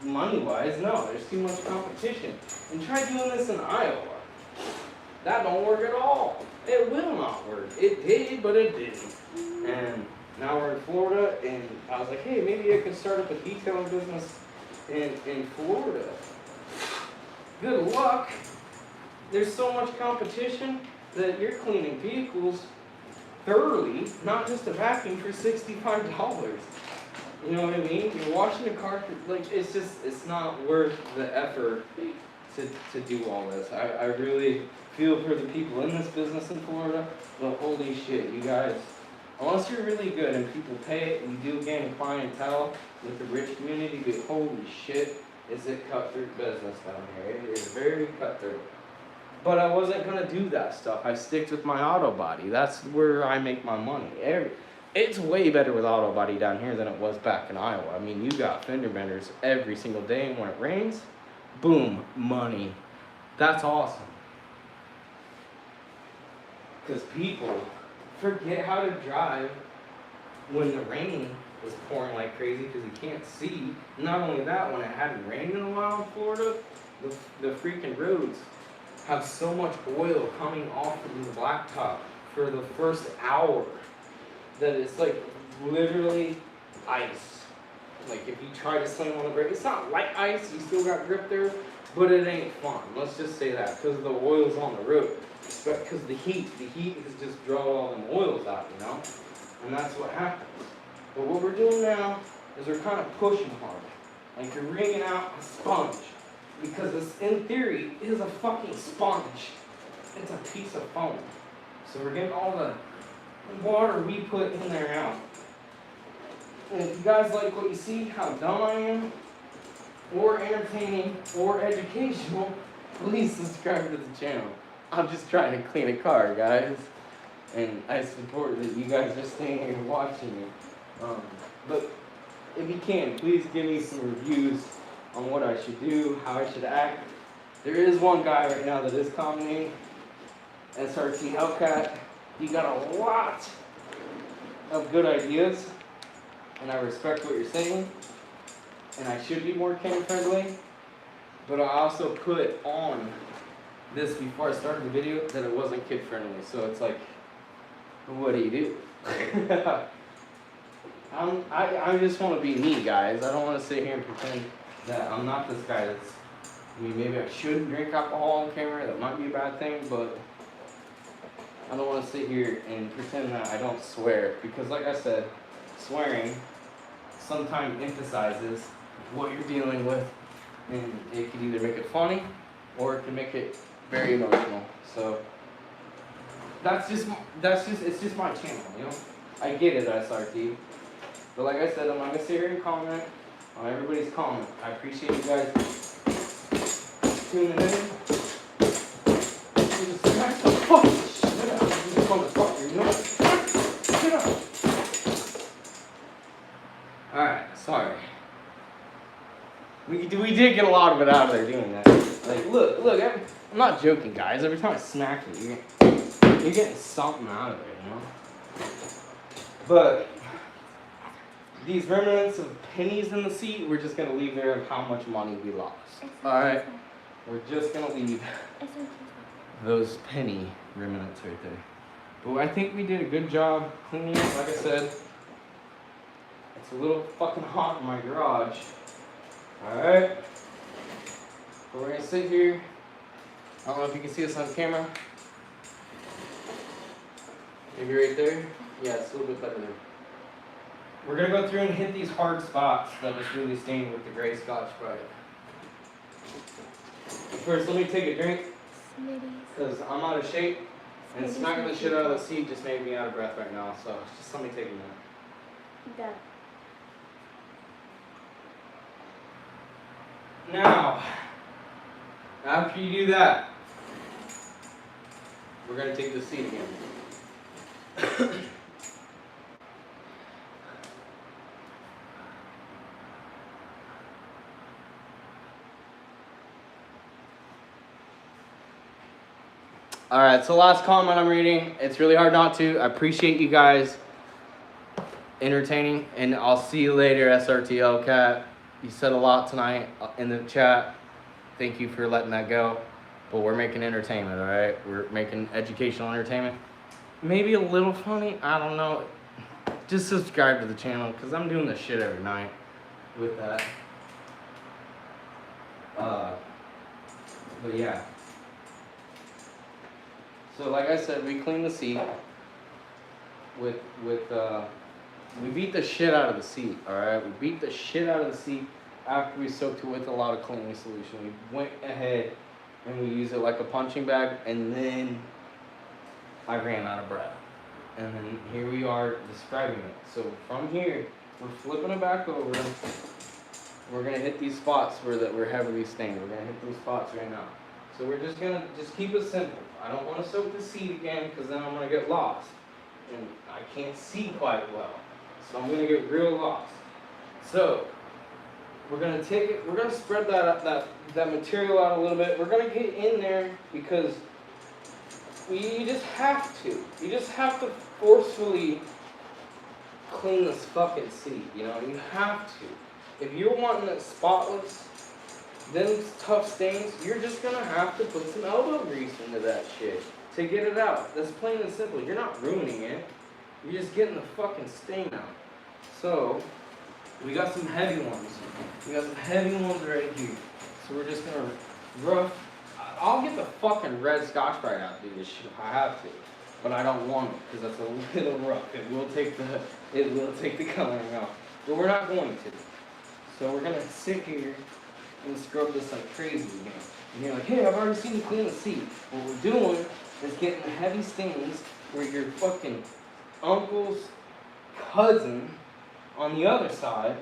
money-wise, no, there's too much competition. And try doing this in Iowa. That don't work at all. It will not work. It did, but it didn't. And now we're in Florida, and I was like, hey, maybe I could start up a detailing business in Florida. Good luck. There's so much competition that you're cleaning vehicles thoroughly, not just a vacuum, for $65. You know what I mean? You're washing a car for, like, it's not worth the effort to do all this. I really feel for the people in this business in Florida, but holy shit, you guys, unless you're really good and people pay it and you do gain clientele with the rich community, but holy shit, is it cutthroat business down here. It is very cutthroat. But I wasn't gonna do that stuff. I sticked with my auto body. That's where I make my money. It's way better with auto body down here than it was back in Iowa. I mean, you got fender benders every single day, and when it rains, boom, money. That's awesome. Because people forget how to drive when the rain is pouring like crazy because you can't see. Not only that, when it hadn't rained in a while in Florida, the freaking roads have so much oil coming off of the blacktop for the first hour that it's like literally ice. Like if you try to slam on the brake, it's not like ice, you still got grip there, but it ain't fun. Let's just say that, because the oil's on the road. Because the heat is just drawing all them oils out, you know? And that's what happens. But what we're doing now is we're kind of pushing hard. Like you're wringing out a sponge. Because this, in theory, is a fucking sponge. It's a piece of foam. So we're getting all the water we put in there out. And if you guys like what you see, how dumb I am, or entertaining, or educational, please subscribe to the channel. I'm just trying to clean a car, guys. And I support that you guys are staying here watching me. But if you can, please give me some reviews on what I should do, how I should act. There is one guy right now that is commenting, SRT Hellcat. You got a lot of good ideas, and I respect what you're saying, and I should be more kid friendly, but I also put on this before I started the video that it wasn't kid friendly, so it's like, what do you do? I just want to be me, guys. I don't want to sit here and pretend that I'm not this guy that's, I mean, maybe I shouldn't drink alcohol on camera, that might be a bad thing, but I don't want to sit here and pretend that I don't swear, because like I said, swearing sometimes emphasizes what you're dealing with, and it can either make it funny, or it can make it very emotional. So, it's just my channel, you know? I get it, SRT. But like I said, I'm not going to sit here and comment on everybody's comment. I appreciate you guys tuning in. Just smack the fucking shit out of this motherfucker, you know? Shut up. Alright, sorry. We did get a lot of it out of there doing that. Like, look, I'm not joking, guys. Every time I smack you, you're getting something out of it, you know? But these remnants of pennies in the seat, we're just gonna leave there of how much money we lost. Alright? We're just gonna leave those penny remnants right there. But I think we did a good job cleaning it. Like I said, it's a little fucking hot in my garage. Alright? But we're gonna sit here. I don't know if you can see us on camera. Maybe right there. Yeah, it's a little bit better there. We're going to go through and hit these hard spots that was really stained with the gray Scotch-Brite. First, let me take a drink, because I'm out of shape, and smacking the shit out of the seat just made me out of breath right now, so just let me take a minute. Go. Now, after you do that, we're going to take the seat again. Alright, so last comment I'm reading. It's really hard not to. I appreciate you guys entertaining, and I'll see you later, SRTL Cat. You said a lot tonight in the chat. Thank you for letting that go. But we're making entertainment, alright? We're making educational entertainment. Maybe a little funny, I don't know. Just subscribe to the channel, because I'm doing this shit every night with that. But yeah. So like I said, we cleaned the seat we beat the shit out of the seat, alright? We beat the shit out of the seat after we soaked it with a lot of cleaning solution. We went ahead and we used it like a punching bag, and then I ran out of breath. And then here we are describing it. So from here, we're flipping it back over. We're gonna hit these spots where we're heavily stained. We're gonna hit those spots right now. So we're just gonna keep it simple. I don't want to soak the seat again, because then I'm gonna get lost. and I can't see quite well. So I'm gonna get real lost. So we're gonna take it, we're gonna spread that material out a little bit. We're gonna get in there because you just have to. You just have to forcefully clean this fucking seat, you know? You have to. If you're wanting it spotless, then tough stains, you're just gonna have to put some elbow grease into that shit to get it out. That's plain and simple. You're not ruining it. You're just getting the fucking stain out. So, we got some heavy ones. We got some heavy ones right here. So we're just gonna rough. I'll get the fucking red Scotch-Brite out to do this shit if I have to. But I don't want it, because that's a little rough. It will take the coloring off. But we're not going to. So we're gonna sit here and scrub this like crazy again. And you're like, hey, I've already seen you clean the seat. What we're doing is getting the heavy stains where your fucking uncle's cousin on the other side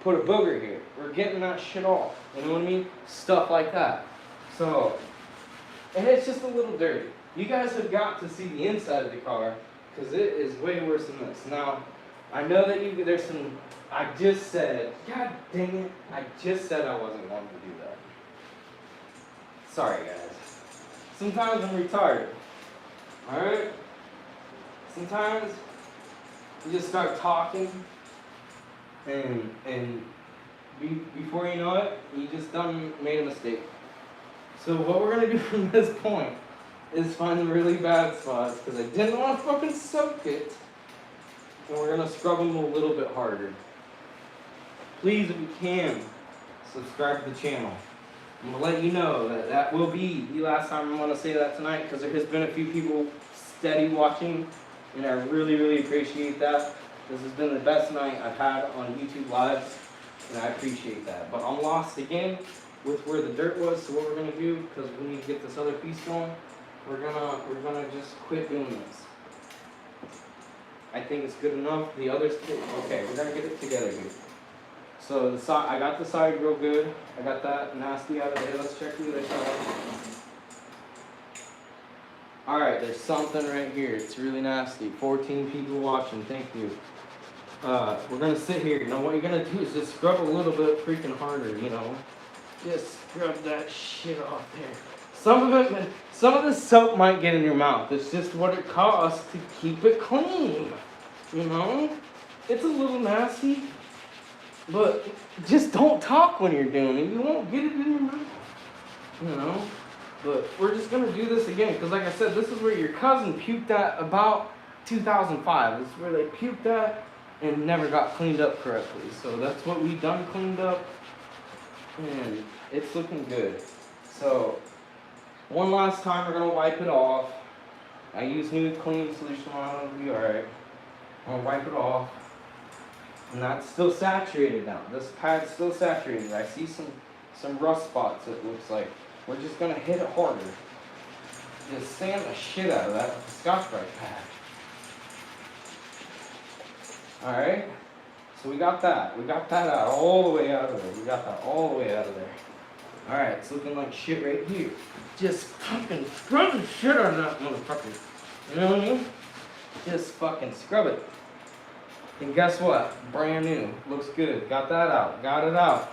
put a booger here. We're getting that shit off. You know what I mean? Stuff like that. So, and it's just a little dirty. You guys have got to see the inside of the car because it is way worse than this. Now, I know that there's some, I just said, God dang it, I just said I wasn't going to do that. Sorry, guys. Sometimes I'm retarded. Alright? Sometimes you just start talking and before you know it, you just done made a mistake. So what we're going to do from this point is find the really bad spots because I didn't want to fucking soak it. And we're going to scrub them a little bit harder. Please, if you can, subscribe to the channel. I'm going to let you know that that will be the last time I'm going to say that tonight because there has been a few people steady watching and I really, really appreciate that. This has been the best night I've had on YouTube Lives and I appreciate that. But I'm lost again with where the dirt was, so what we're going to do, because we need to get this other piece going, we're gonna just quit doing this. I think it's good enough. The others, okay, we're gonna get it together here. So the side, I got the side real good. I got that nasty out of there. Let's check the other side. All right, there's something right here. It's really nasty. 14 people watching. Thank you. We're gonna sit here. You know what you're gonna do is just scrub a little bit freaking harder. You know, just scrub that shit off there. Some of the soap might get in your mouth. It's just what it costs to keep it clean. You know? It's a little nasty, but just don't talk when you're doing it. You won't get it in your mouth. You know? But we're just going to do this again, because like I said, this is where your cousin puked at about 2005. This is where they puked at and never got cleaned up correctly. So that's what we done cleaned up, and it's looking good. So one last time, we're going to wipe it off. I use new clean solution on it. It'll be alright. I'm going to wipe it off. And that's still saturated now. This pad's still saturated. I see some rust spots, it looks like. We're just going to hit it harder. Just sand the shit out of that with the Scotch-Brite pad. Alright? So we got that. We got that out all the way out of there. We got that all the way out of there. Alright, it's looking like shit right here. Just fucking scrub the shit out of that motherfucker. You know what I mean? Just fucking scrub it. And guess what? Brand new. Looks good. Got that out. Got it out.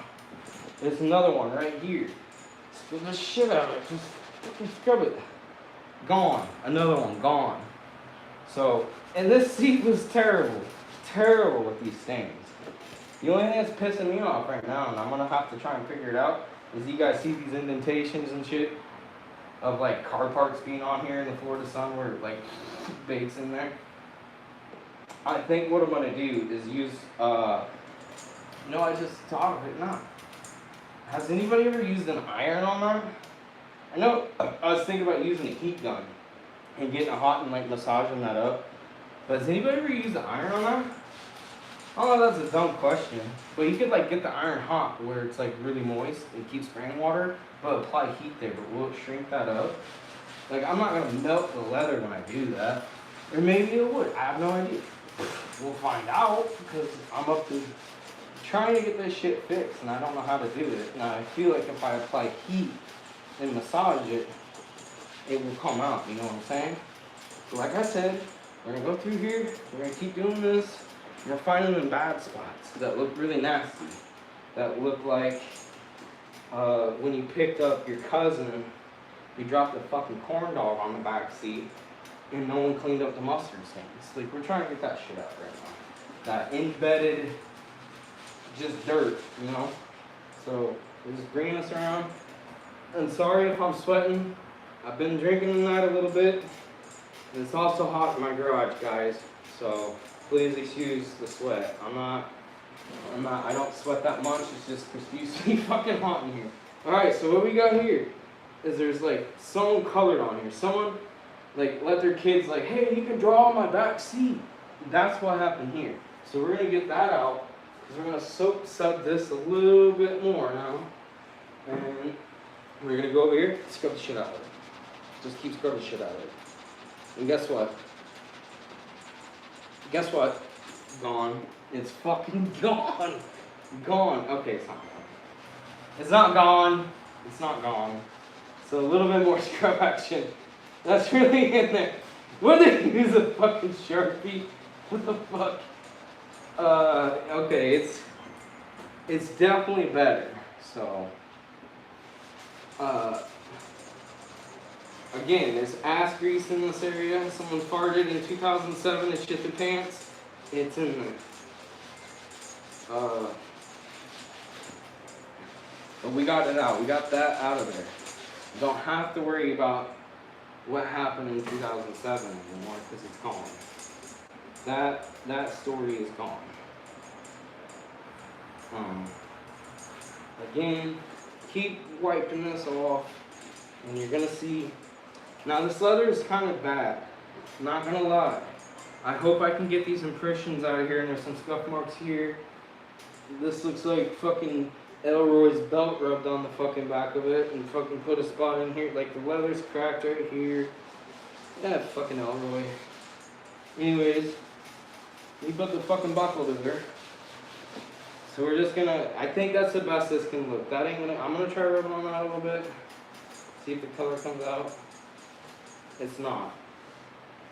There's another one right here. Scrub the shit out of it. Just fucking scrub it. Gone. Another one. Gone. So, and this seat was terrible. Terrible with these stains. The only thing that's pissing me off right now, and I'm going to have to try and figure it out, is you guys see these indentations and shit of like car parts being on here in the Florida sun where like baits in there. I think what I'm going to do is use, no, I just thought of it now. Has anybody ever used an iron on that? I know I was thinking about using a heat gun and getting it hot and like massaging that up. But has anybody ever used an iron on that? I don't know if that's a dumb question, but you could like get the iron hot where it's like really moist and keeps rainwater, but apply heat there, but will it shrink that up? Like I'm not gonna melt the leather when I do that. Or maybe it would, I have no idea. We'll find out because I'm up to trying to get this shit fixed and I don't know how to do it. Now I feel like if I apply heat and massage it, it will come out, you know what I'm saying? So like I said, We're gonna go through here, we're gonna keep doing this, and we're finding them bad spots that look really nasty. That look like when you picked up your cousin, you dropped a fucking corn dog on the back seat, and no one cleaned up the mustard stains. Like, we're trying to get that shit out right now. That embedded, just dirt, you know? So, we're just bringing this around. And sorry if I'm sweating. I've been drinking tonight a little bit. And it's also hot in my garage, guys. So, please excuse the sweat. I don't sweat that much. It's just profusely fucking hot in here. Alright, so what we got here is there's like someone colored on here. Someone like let their kids like, hey, you can draw on my back seat. That's what happened here. So we're gonna get that out because we're gonna soap sub this a little bit more now. And we're gonna go over here, scrub the shit out of it. Just keep scrubbing the shit out of it. And guess what? Guess what? Gone. It's fucking gone. Gone. Okay, it's not gone. It's not gone. It's not gone. So a little bit more scrub action. That's really in there. What did they use a fucking Sharpie? What the fuck? Okay, it's definitely better. So again, there's ass grease in this area. Someone farted in 2007 and shit their pants. It's in there. But we got it out. We got that out of there. You don't have to worry about what happened in 2007 anymore because it's gone. That story is gone. Again, keep wiping this off, and you're gonna see. Now this leather is kind of bad. Not gonna lie. I hope I can get these impressions out of here, and there's some scuff marks here. This looks like fucking Elroy's belt rubbed on the fucking back of it and fucking put a spot in here. Like the leather's cracked right here. Yeah, fucking Elroy. Anyways, we put the fucking buckle to there. So we're just gonna, I think that's the best this can look. That ain't gonna, I'm gonna try rubbing on that a little bit. See if the color comes out. It's not.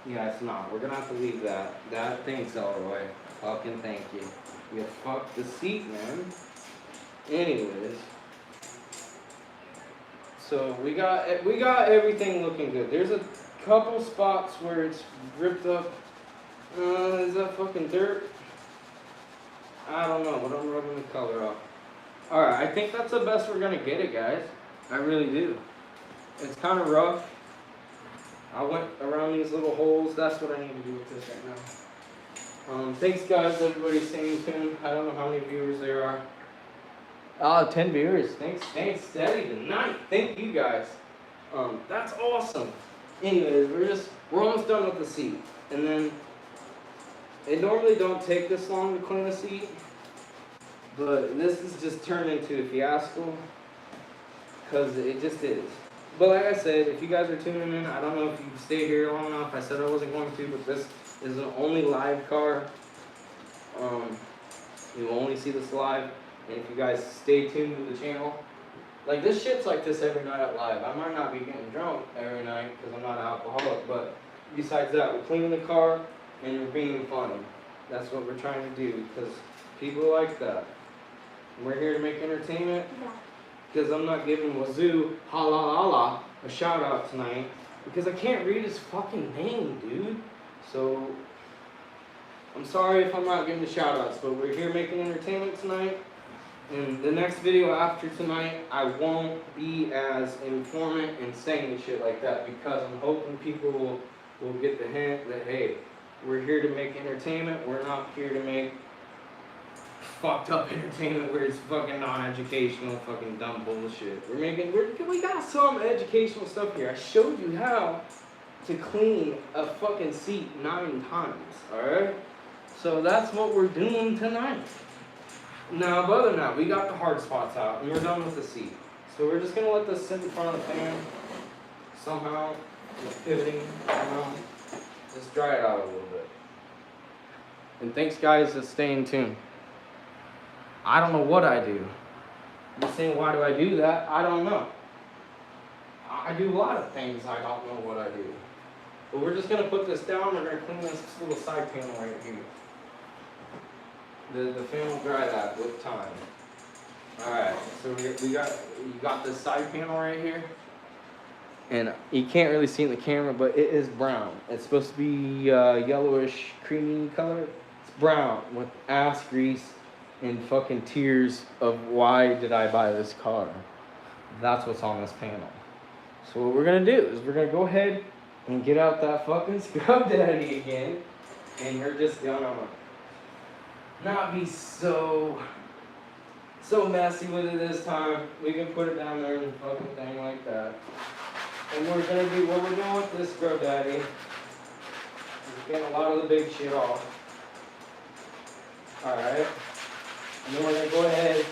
Yeah, it's not. We're gonna have to leave that. Thanks, Elroy. Fucking thank you. You fucked the seat, man. Anyways. So we got everything looking good. There's a couple spots where it's ripped up. Is that fucking dirt? I don't know, but I'm rubbing the color off. Alright, I think that's the best we're gonna get it, guys. I really do. It's kind of rough. I went around these little holes. That's what I need to do with this right now. Thanks, guys. Everybody's staying tuned. I don't know how many viewers there are. 10 viewers. Thanks, staying steady tonight. Thank you, guys. That's awesome. Anyways, we're almost done with the seat. And then, it normally don't take this long to clean a seat, but this has just turned into a fiasco, because it just is. But like I said, if you guys are tuning in, I don't know if you stayed here long enough. I said I wasn't going to, but this is the only live car. You will only see this live, and if you guys stay tuned to the channel, like this shit's like this every night at live. I might not be getting drunk every night because I'm not an alcoholic, but besides that, we're cleaning the car and we're being funny. That's what we're trying to do because people like that. We're here to make entertainment. Because I'm not giving Wazoo Halalala a shout out tonight because I can't read his fucking name, dude. So I'm sorry if I'm not giving the shout outs, but we're here making entertainment tonight. And the next video after tonight, I won't be as informant and saying shit like that because I'm hoping people will get the hint that, hey, we're here to make entertainment. We're not here to make fucked up entertainment where it's fucking non-educational, fucking dumb bullshit. We got some educational stuff here. I showed you how to clean a fucking seat 9 times, alright? So that's what we're doing tonight. Now, other than that, we got the hard spots out, and we're done with the seat. So we're just going to let this sit in front of the fan, somehow, pivoting around, just dry it out a little bit. And thanks, guys, for staying tuned. I don't know what I do. You're saying, why do I do that? I don't know. I do a lot of things I don't know what I do. But we're just gonna put this down. We're gonna clean this little side panel right here. The fan will dry that with time. All right, so you got this side panel right here, and you can't really see in the camera, but it is brown. It's supposed to be yellowish, creamy color. It's brown with ass grease and fucking tears of why did I buy this car. That's what's on this panel. So what we're gonna do is we're gonna go ahead and get out that fucking scrub daddy again, and we're just gonna not be so messy with it this time. We can put it down there and fucking thing like that. And we're gonna do what we're doing with this scrub daddy. We're getting a lot of the big shit off. Alright. And then we're gonna go ahead.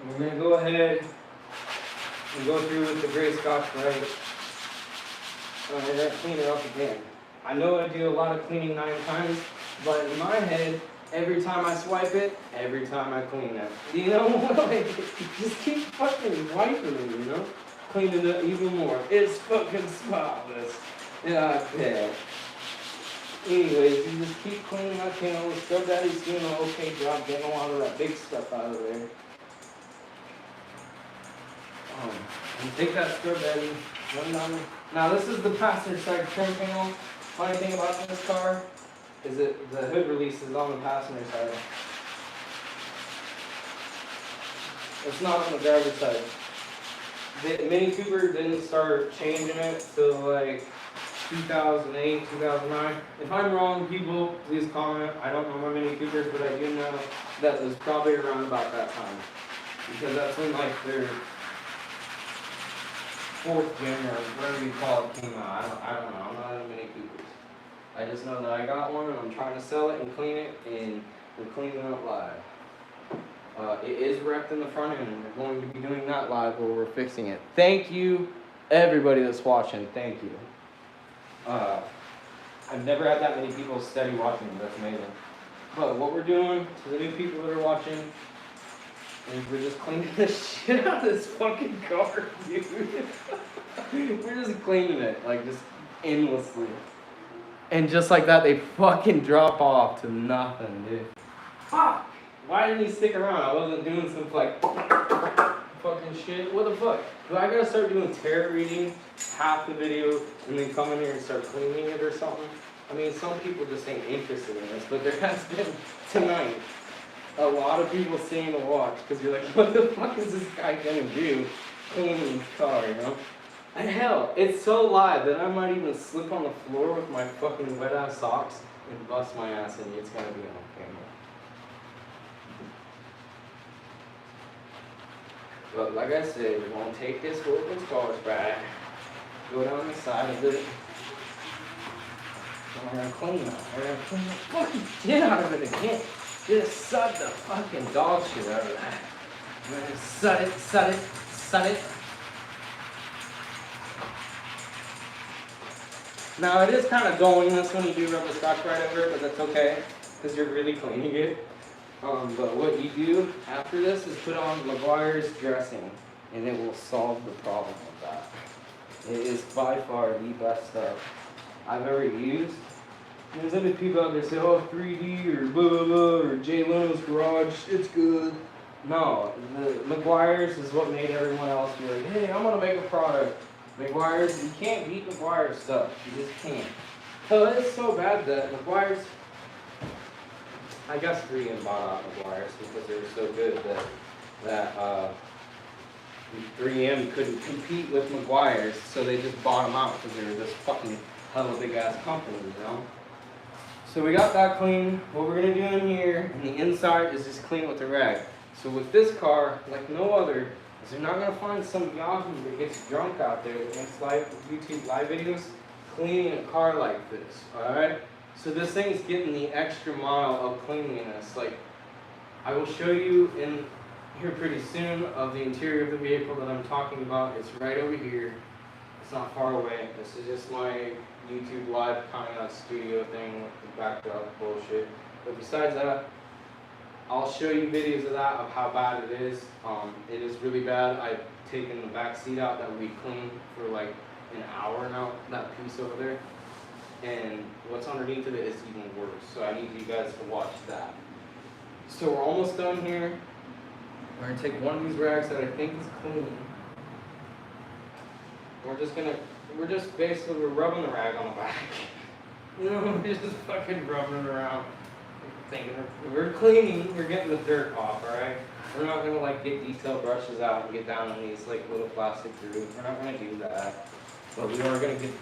And we're gonna go ahead and go through with the gray Scotch Brite. And we're gonna clean it up again. I know I do a lot of cleaning 9 times, but in my head, every time I swipe it, every time I clean it. You know, like, just keep fucking wiping it, you know? Cleaning it even more. It's fucking spotless. Yeah, yeah. Anyways, you just keep cleaning that panel. The scrub daddy's doing an okay job getting a lot of that big stuff out of there. And take that scrub daddy, run down. Now this is the passenger side trim panel. Funny thing about this car is that the hood release is on the passenger side. It's not on the driver's side. The Mini Cooper didn't start changing it till like 2008, 2009. If I'm wrong, people, please comment. I don't know my Mini Coopers, but I do know that was probably around about that time. Because that's when like their 4th gen or whatever you call it came out. I don't know. I'm not into Mini Coopers. I just know that I got one and I'm trying to sell it and clean it, and we're cleaning it up live. It is wrecked in the front end, and we're going to be doing that live where we're fixing it. Thank you, everybody that's watching. Thank you. I've never had that many people steady watching. That's amazing. But what we're doing to the new people that are watching is we're just cleaning the shit out of this fucking car, dude. We're just cleaning it, like, just endlessly. And just like that, they fucking drop off to nothing, dude. Fuck! Why didn't he stick around? I wasn't doing some, like, fucking shit. What the fuck? Do I gotta start doing tarot reading half the video and then come in here and start cleaning it or something? I mean, some people just ain't interested in this, but there has been, tonight, a lot of people staying to watch, because you're like, what the fuck is this guy gonna do cleaning his car, you know? And hell, it's so live that I might even slip on the floor with my fucking wet ass socks and bust my ass, and it's gonna be on camera. But like I said, we're gonna take this open Scotch Brite, go down the side of it, and we're gonna clean it. We're gonna clean the fucking shit out of it again. Just sud the fucking dog shit out of that. We're gonna sud it, sud it, sud it. Now it is kind of going-less when you do rub the Scotch Brite over it, but that's okay, because you're really cleaning it. But what you do after this is put on McGuire's dressing, and it will solve the problem with that. It is by far the best stuff I've ever used. There's other people out there say, oh, 3D or blah blah blah or Jay Leno's Garage, it's good. No, the McGuire's is what made everyone else be like, hey, I'm gonna make a product. McGuire's, you can't beat McGuire's stuff. You just can't. So it's so bad that McGuire's, I guess 3M bought out McGuire's because they were so good that 3M couldn't compete with McGuire's, so they just bought them out because they were this fucking hella big ass company, you know? So we got that clean. What we're gonna do in here, and the inside is just clean with the rag. So with this car, like no other, is you're not gonna find some yahoo that gets drunk out there that makes YouTube live videos cleaning a car like this, alright? So this thing's getting the extra mile of cleanliness. Like, I will show you in here pretty soon of the interior of the vehicle that I'm talking about. It's right over here. It's not far away. This is just my YouTube live kind of studio thing with the backdrop bullshit. But besides that, I'll show you videos of that, of how bad it is. It is really bad. I've taken the back seat out that we cleaned for like an hour now, that piece over there. And what's underneath of it is even worse. So I need you guys to watch that. So we're almost done here. We're gonna take one of these rags that I think is clean. We're just basically rubbing the rag on the back. You know, we're just fucking rubbing it around. Thinking we're cleaning, we're getting the dirt off, alright? We're not gonna like get detail brushes out and get down on these like little plastic grooves. We're not gonna do that. But we are gonna get,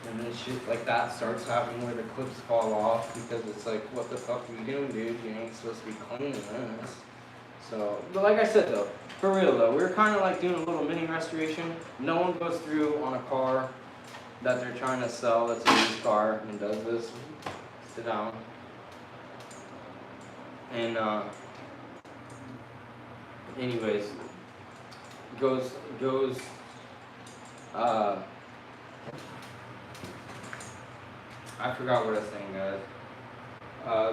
and then shit like that starts happening where the clips fall off because it's like, what the fuck are you doing, dude? You ain't supposed to be cleaning this. So, but like I said though, for real though, we're kind of like doing a little mini restoration. No one goes through on a car that they're trying to sell that's a used car and does this. Sit down. And anyways, goes I forgot what I was saying, guys.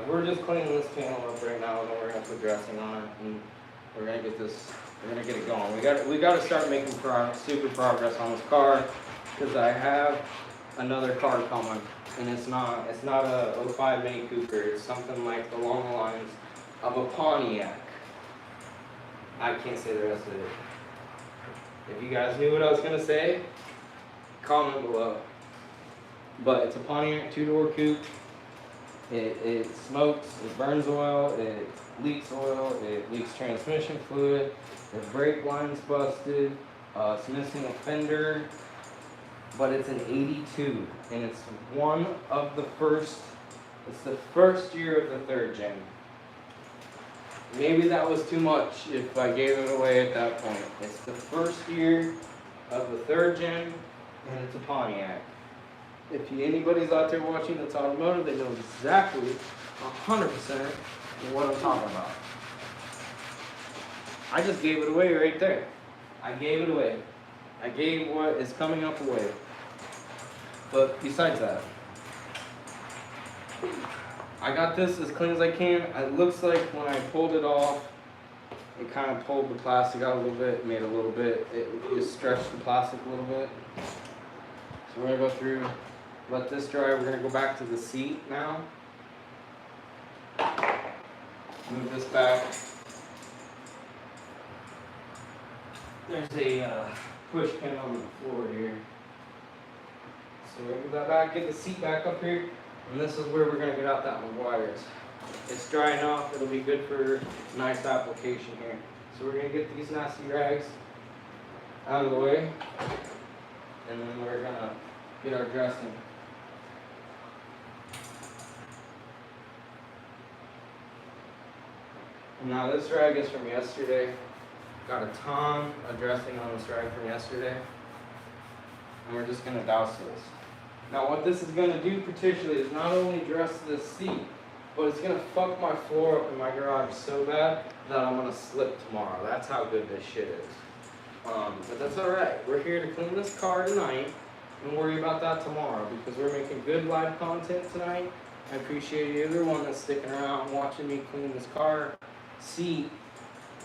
We're just cleaning this panel up right now, and then we're gonna put dressing on it, and we're gonna get it going. We got to start making super progress on this car, because I have another car coming, and it's not a '05 Mini Cooper. It's something like along the lines of a Pontiac. I can't say the rest of it. If you guys knew what I was gonna say, comment below. But it's a Pontiac 2-door coupe. It smokes, it burns oil, it leaks oil, it leaks transmission fluid, the brake line's busted, it's missing a fender, but it's an 82, and it's the first year of the third gen. Maybe that was too much if I gave it away at that point. It's the first year of the third gen, and it's a Pontiac. If anybody's out there watching that's automotive, they know exactly 100% what I'm talking about. I just gave it away right there. I gave it away. I gave what is coming up away. But besides that, I got this as clean as I can. It looks like when I pulled it off, it kind of pulled the plastic out a little bit, made a little bit, it just stretched the plastic a little bit. So we're gonna go through, let this dry. We're gonna go back to the seat now. Move this back. There's a push pin on the floor here. So we're gonna move that back, get the seat back up here, and this is where we're gonna get out that wires. It's dry enough, it'll be good for nice application here. So we're gonna get these nasty rags out of the way, and then we're gonna get our dressing. Now this rag is from yesterday. Got a ton of dressing on this rag from yesterday. And we're just gonna douse this. Now what this is gonna do particularly is not only dress this seat, but it's gonna fuck my floor up in my garage so bad that I'm gonna slip tomorrow. That's how good this shit is. But that's alright. We're here to clean this car tonight and worry about that tomorrow because we're making good live content tonight. I appreciate everyone that's sticking around watching me clean this car seat.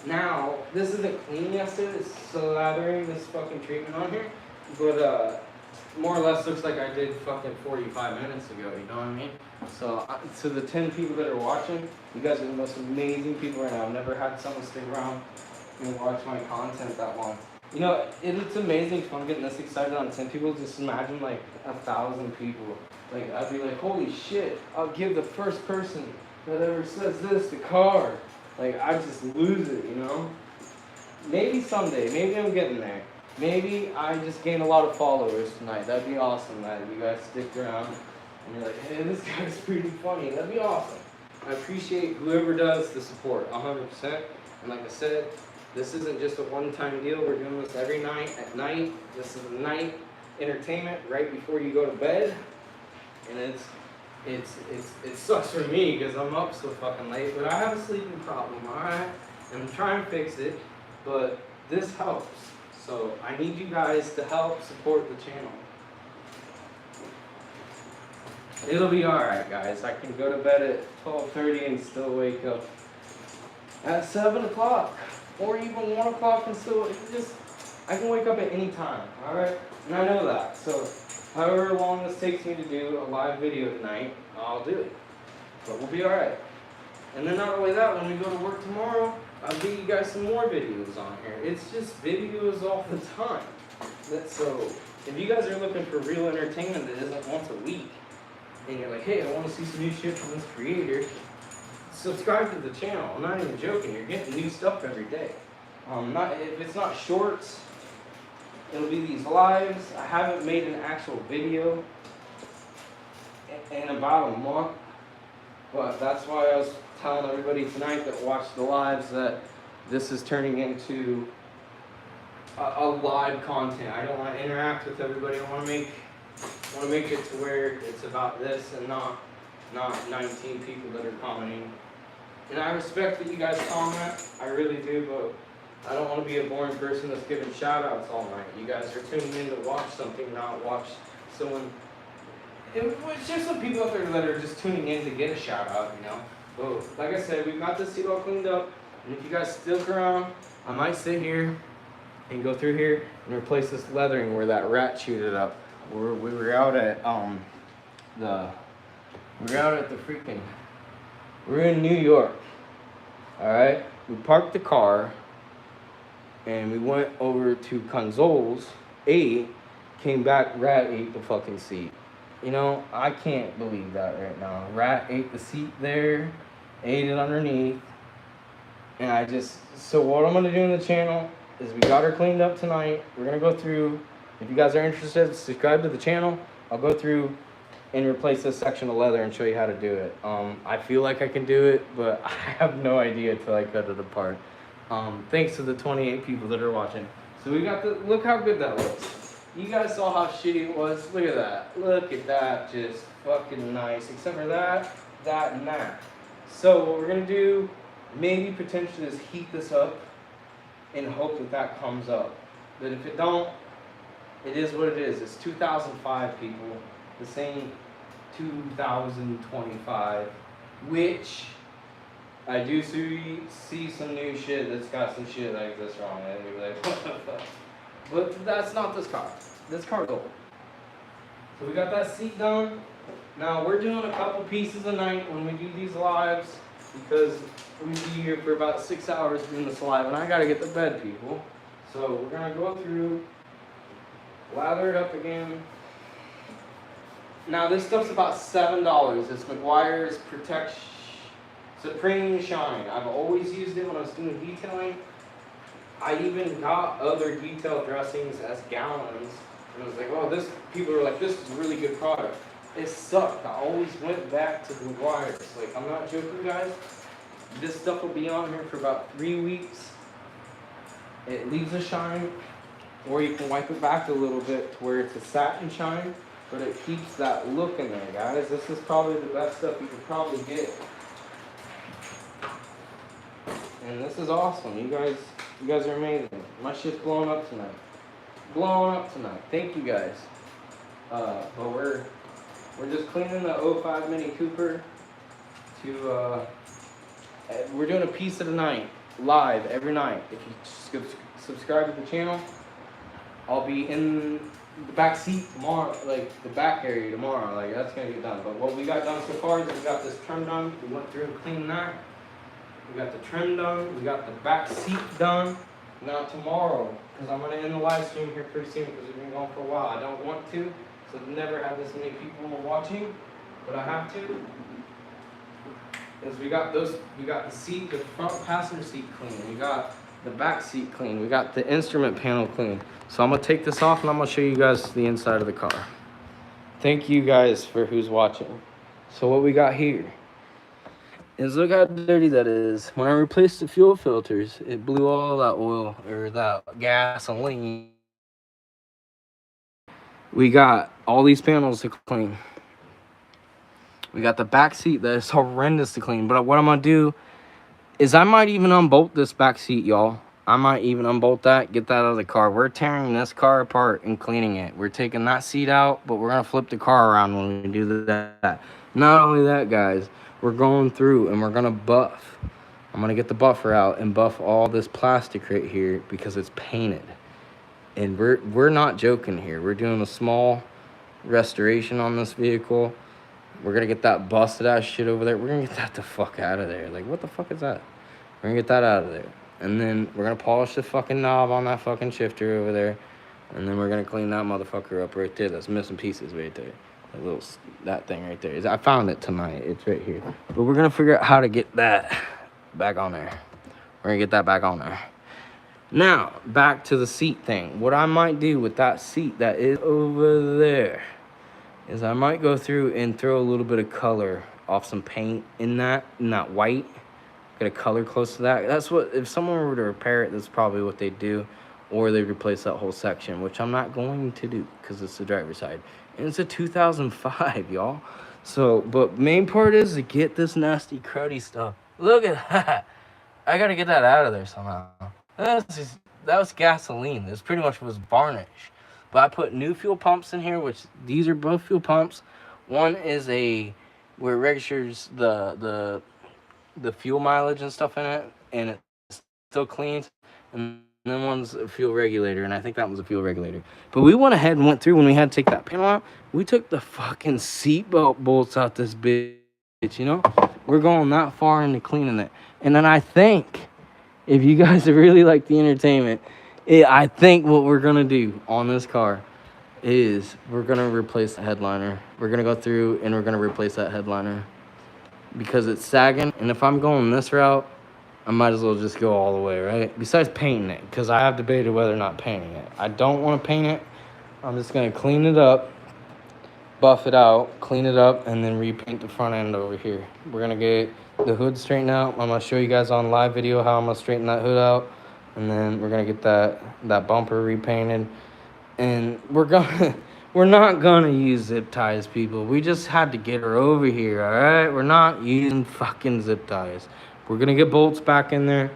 Now, this isn't clean yesterday, it's slathering this fucking treatment on here, but more or less looks like I did fucking 45 minutes ago, you know what I mean? So, to the 10 people that are watching, you guys are the most amazing people right now. I've never had someone stick around and watch my content that long. You know, it's amazing if I'm getting this excited on 10 people. Just imagine like 1,000 people. Like, I'd be like, holy shit, I'll give the first person that ever says this the car. Like, I just lose it, you know? Maybe someday, maybe I'm getting there. Maybe I just gain a lot of followers tonight. That'd be awesome that you guys stick around and you're like, hey, this guy's pretty funny. That'd be awesome. I appreciate whoever does the support, 100%. And like I said, this isn't just a one-time deal. We're doing this every night at night. This is night entertainment right before you go to bed. And it sucks for me because I'm up so fucking late, but I have a sleeping problem, alright? And I'm trying to fix it, but this helps. So I need you guys to help support the channel. It'll be alright, guys. I can go to bed at 12:30 and still wake up at 7 o'clock or even 1 o'clock and still, I can wake up at any time, all right? And I know that. So however long this takes me to do a live video tonight, I'll do it. But we'll be all right. And then not only that, when we go to work tomorrow, I'll give you guys some more videos on here. It's just videos all the time. So if you guys are looking for real entertainment that isn't once a week, and you're like, hey, I want to see some new shit from this creator, subscribe to the channel. I'm not even joking. You're getting new stuff every day. If it's not shorts, it'll be these lives. I haven't made an actual video in about a month, but that's why I was telling everybody tonight that watched the lives that this is turning into a live content. I don't want to interact with everybody. I want to make it to where it's about this and not 19 people that are commenting. And I respect that you guys comment. I really do, but I don't want to be a boring person that's giving shout outs all night. You guys are tuning in to watch something, not watch someone. It's just some people out there that are just tuning in to get a shout out, you know. But like I said, we've got this seat all cleaned up. And if you guys stick around, I might sit here and go through here and replace this leathering where that rat chewed it up. We were out at we're in New York. Alright? We parked the car and we went over to Console's, ate, came back, rat ate the fucking seat. You know, I can't believe that right now. Rat ate the seat there, ate it underneath, and so what I'm gonna do in the channel is we got her cleaned up tonight. We're gonna go through, if you guys are interested, subscribe to the channel. I'll go through and replace this section of leather and show you how to do it. I feel like I can do it, but I have no idea till I cut it apart. Thanks to the 28 people that are watching. So we got look how good that looks. You guys saw how shitty it was. Look at that. Look at that. Just fucking nice. Except for that, and that. So what we're gonna do, maybe potentially, is heat this up and hope that comes up. But if it don't, it is what it is. It's 2005, people. The same 2025, which I do see some new shit that's got some shit like this wrong. And you're like, what the fuck? But that's not this car. This car's old. So we got that seat done. Now we're doing a couple pieces a night when we do these lives because we be here for about 6 hours doing this live, and I gotta get to bed, people. So we're gonna go through, lather it up again. Now this stuff's about $7. It's McGuire's Supreme Shine. I've always used it when I was doing detailing. I even got other detail dressings as gallons. And I was like, oh, people were like, this is a really good product. It sucked. I always went back to McGuire's. Like, I'm not joking, guys. This stuff will be on here for about 3 weeks. It leaves a shine, or you can wipe it back a little bit to where it's a satin shine, but it keeps that look in there, guys. This is probably the best stuff you could probably get. And this is awesome. You guys are amazing. My shit's blowing up tonight. Blowing up tonight. Thank you guys. But we're just cleaning the 05 Mini Cooper to we're doing a piece at a night, live every night. If you subscribe to the channel, I'll be in the back seat tomorrow, like the back area tomorrow. Like, that's gonna get done. But what we got done so far is we got this trim done. We went through and cleaned that. We got the trim done. We got the back seat done. Now tomorrow, because I'm gonna end the live stream here pretty soon because we've been going for a while. I don't want to, so I've never had this many people watching, but I have to. Is we got the seat, the front passenger seat clean. We got the back seat clean. We got the instrument panel clean. So I'm gonna take this off and I'm gonna show you guys the inside of the car. Thank you guys for who's watching. So what we got here is, look how dirty that is. When I replaced the fuel filters, it blew all that oil, or that gasoline. We got all these panels to clean. We got the back seat that is horrendous to clean. But what I'm gonna do is I might even unbolt this back seat, y'all. I might even unbolt that, get that out of the car. We're tearing this car apart and cleaning it. We're taking that seat out, but we're gonna flip the car around when we do that. Not only that, guys, we're going through and we're gonna buff. I'm gonna get the buffer out and buff all this plastic right here because it's painted. And we're not joking here. We're doing a small restoration on this vehicle. We're gonna get that busted ass shit over there. We're gonna get that the fuck out of there. Like, what the fuck is that? We're gonna get that out of there. And then we're gonna polish the fucking knob on that fucking shifter over there. And then we're gonna clean that motherfucker up right there. That's missing pieces right there. That thing right there. I found it tonight. It's right here. But we're gonna figure out how to get that back on there. We're gonna get that back on there. Now, back to the seat thing. What I might do with that seat that is over there is I might go through and throw a little bit of color off some paint in that white. Get a color close to that. That's what, if someone were to repair it, that's probably what they'd do. Or they'd replace that whole section, which I'm not going to do because it's the driver's side. And it's a 2005, y'all. So, but main part is to get this nasty cruddy stuff. Look at that. I gotta get that out of there somehow. That was gasoline. This pretty much was varnish. But I put new fuel pumps in here, which these are both fuel pumps. One is where it registers the fuel mileage and stuff in it, and it still cleans. And then one's a fuel regulator, and I think that one's a fuel regulator. But we went ahead and went through when we had to take that panel out. We took the fucking seatbelt bolts out this bitch, you know? We're going that far into cleaning it. And then I think, if you guys really like the entertainment, I think what we're going to do on this car is we're going to replace the headliner. We're going to go through and we're going to replace that headliner because it's sagging. And if I'm going this route, I might as well just go all the way, right? Besides painting it, because I have debated whether or not painting it. I don't want to paint it. I'm just going to clean it up, buff it out, clean it up, and then repaint the front end over here. We're going to get the hood straightened out. I'm going to show you guys on live video how I'm going to straighten that hood out. And then we're going to get that bumper repainted. And we're not going to use zip ties, people. We just had to get her over here, all right? We're not using fucking zip ties. We're going to get bolts back in there.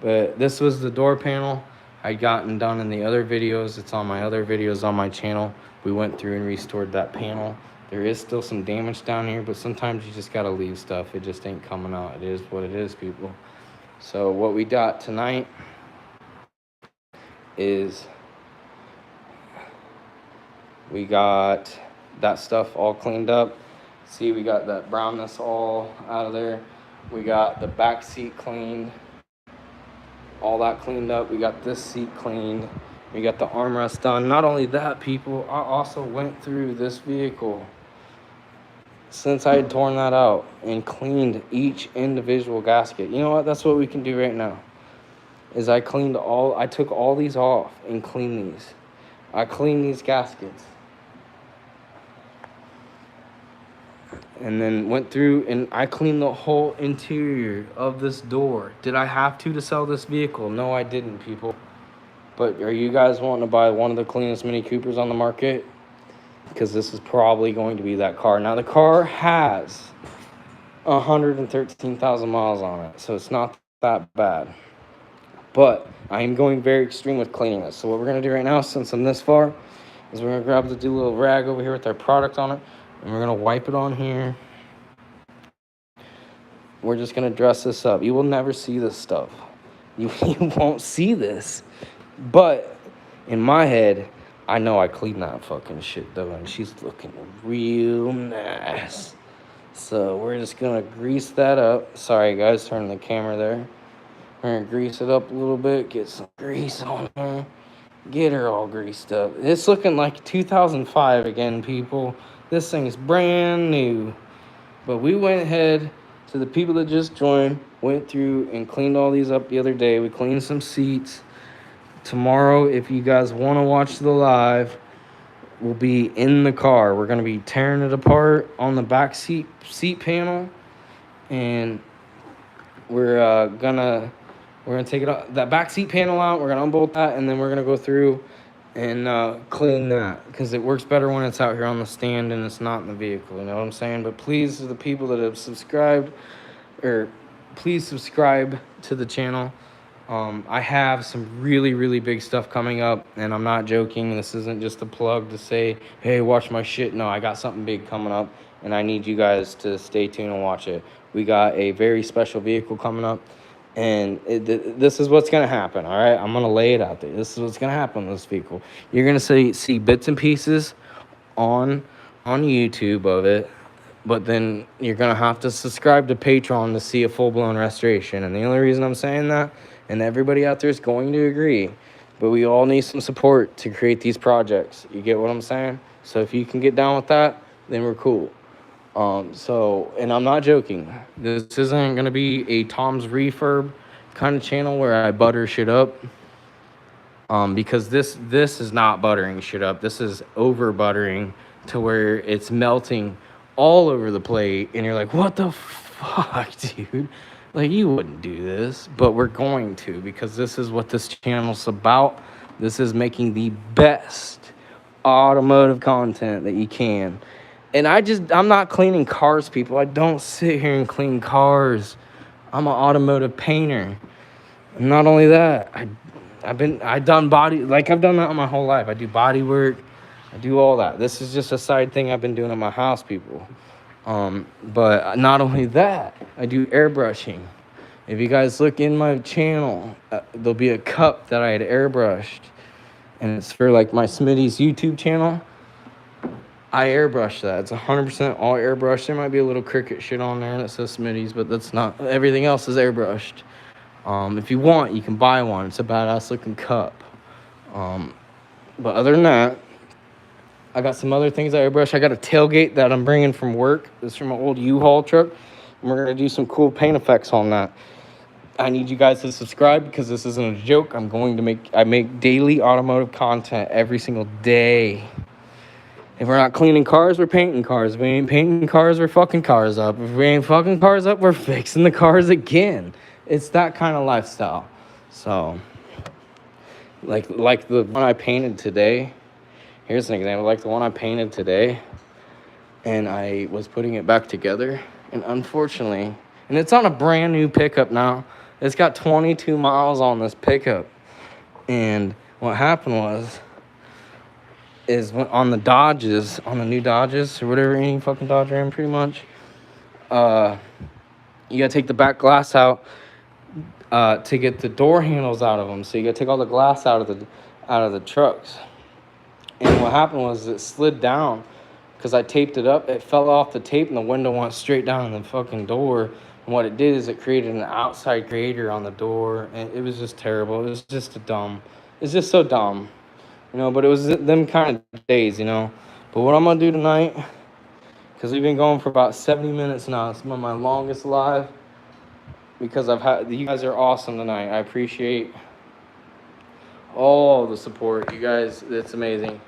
But this was the door panel I'd gotten done in the other videos. It's on my other videos on my channel. We went through and restored that panel. There is still some damage down here, but sometimes you just got to leave stuff. It just ain't coming out. It is what it is, people. So what we got tonight is we got that stuff all cleaned up. See, we got that brownness all out of there. We got the back seat cleaned, all that cleaned up. We got this seat cleaned. We got the armrest done. Not only that, people, I also went through this vehicle since I had torn that out and cleaned each individual gasket. You know what? That's what we can do right now. Is I took all these off and cleaned these. I cleaned these gaskets. And then went through and I cleaned the whole interior of this door. Did I have to sell this vehicle? No, I didn't, people. But are you guys wanting to buy one of the cleanest Mini Coopers on the market? Because this is probably going to be that car. Now, the car has 113,000 miles on it, so it's not that bad. But I am going very extreme with cleaning this. So what we're going to do right now, since I'm this far, is we're going to grab the little rag over here with our product on it, and we're going to wipe it on here. We're just going to dress this up. You will never see this stuff. You won't see this. But in my head, I know I cleaned that fucking shit, though, and she's looking real nice. So we're just going to grease that up. Sorry, guys, turning the camera there. We're going to grease it up a little bit, get some grease on her, get her all greased up. It's looking like 2005 again, people. This thing's brand new. But we went ahead, to the people that just joined, went through and cleaned all these up the other day. We cleaned some seats. Tomorrow, if you guys want to watch the live, we'll be in the car. We're going to be tearing it apart on the back seat panel. And we're gonna take that back seat panel out. We're gonna unbolt that, and then we're gonna go through and clean that, because it works better when it's out here on the stand and it's not in the vehicle. You know what I'm saying? But please, to the people that have subscribed, please subscribe to the channel. I have some really, really big stuff coming up, and I'm not joking. This isn't just a plug to say, hey, watch my shit. No, I got something big coming up, and I need you guys to stay tuned and watch it. We got a very special vehicle coming up, And this is what's gonna happen. All right, I'm gonna lay it out there. This is what's gonna happen with this vehicle. You're gonna see bits and pieces on YouTube of it, but then you're gonna have to subscribe to Patreon to see a full-blown restoration. And the only reason I'm saying that, and everybody out there is going to agree, but we all need some support to create these projects. You get what I'm saying? So if you can get down with that, then we're cool. And I'm not joking. This isn't gonna be a Tom's Refurb kind of channel where I butter shit up. Because this is not buttering shit up. This is over buttering to where it's melting all over the plate, and you're like, what the fuck, dude? Like, you wouldn't do this, but we're going to, because this is what this channel's about. This is making the best automotive content that you can. And I'm not cleaning cars, people. I don't sit here and clean cars. I'm an automotive painter. And not only that, I've done body, like I've done that my whole life. I do body work. I do all that. This is just a side thing I've been doing at my house, people. But not only that, I do airbrushing. If you guys look in my channel, there'll be a cup that I had airbrushed. And it's for like my SMITTY'S YouTube channel. I airbrush that. It's 100% all airbrushed. There might be a little Cricut shit on there that says SMITTY'S, but that's not. Everything else is airbrushed. If you want, you can buy one. It's a badass looking cup. But other than that, I got some other things I airbrush. I got a tailgate that I'm bringing from work. This is from an old U-Haul truck. And we're going to do some cool paint effects on that. I need you guys to subscribe because this isn't a joke. I make daily automotive content every single day. If we're not cleaning cars, we're painting cars. If we ain't painting cars, we're fucking cars up. If we ain't fucking cars up, we're fixing the cars again. It's that kind of lifestyle. So, like the one I painted today. Here's an example. Like the one I painted today. And I was putting it back together. And unfortunately, and it's on a brand new pickup now. It's got 22 miles on this pickup. And what happened is when on the Dodges, on the new Dodges, or whatever, any fucking Dodge Ram pretty much, you gotta take the back glass out to get the door handles out of them. So you gotta take all the glass out of the trucks. And what happened was it slid down because I taped it up. It fell off the tape and the window went straight down in the fucking door. And what it did is it created an outside grater on the door, and it was just terrible. It was just it's just so dumb. You know, but it was them kind of days, you know. But what I'm going to do tonight, because we've been going for about 70 minutes now. It's my longest live, because you guys are awesome tonight. I appreciate all the support. You guys, it's amazing.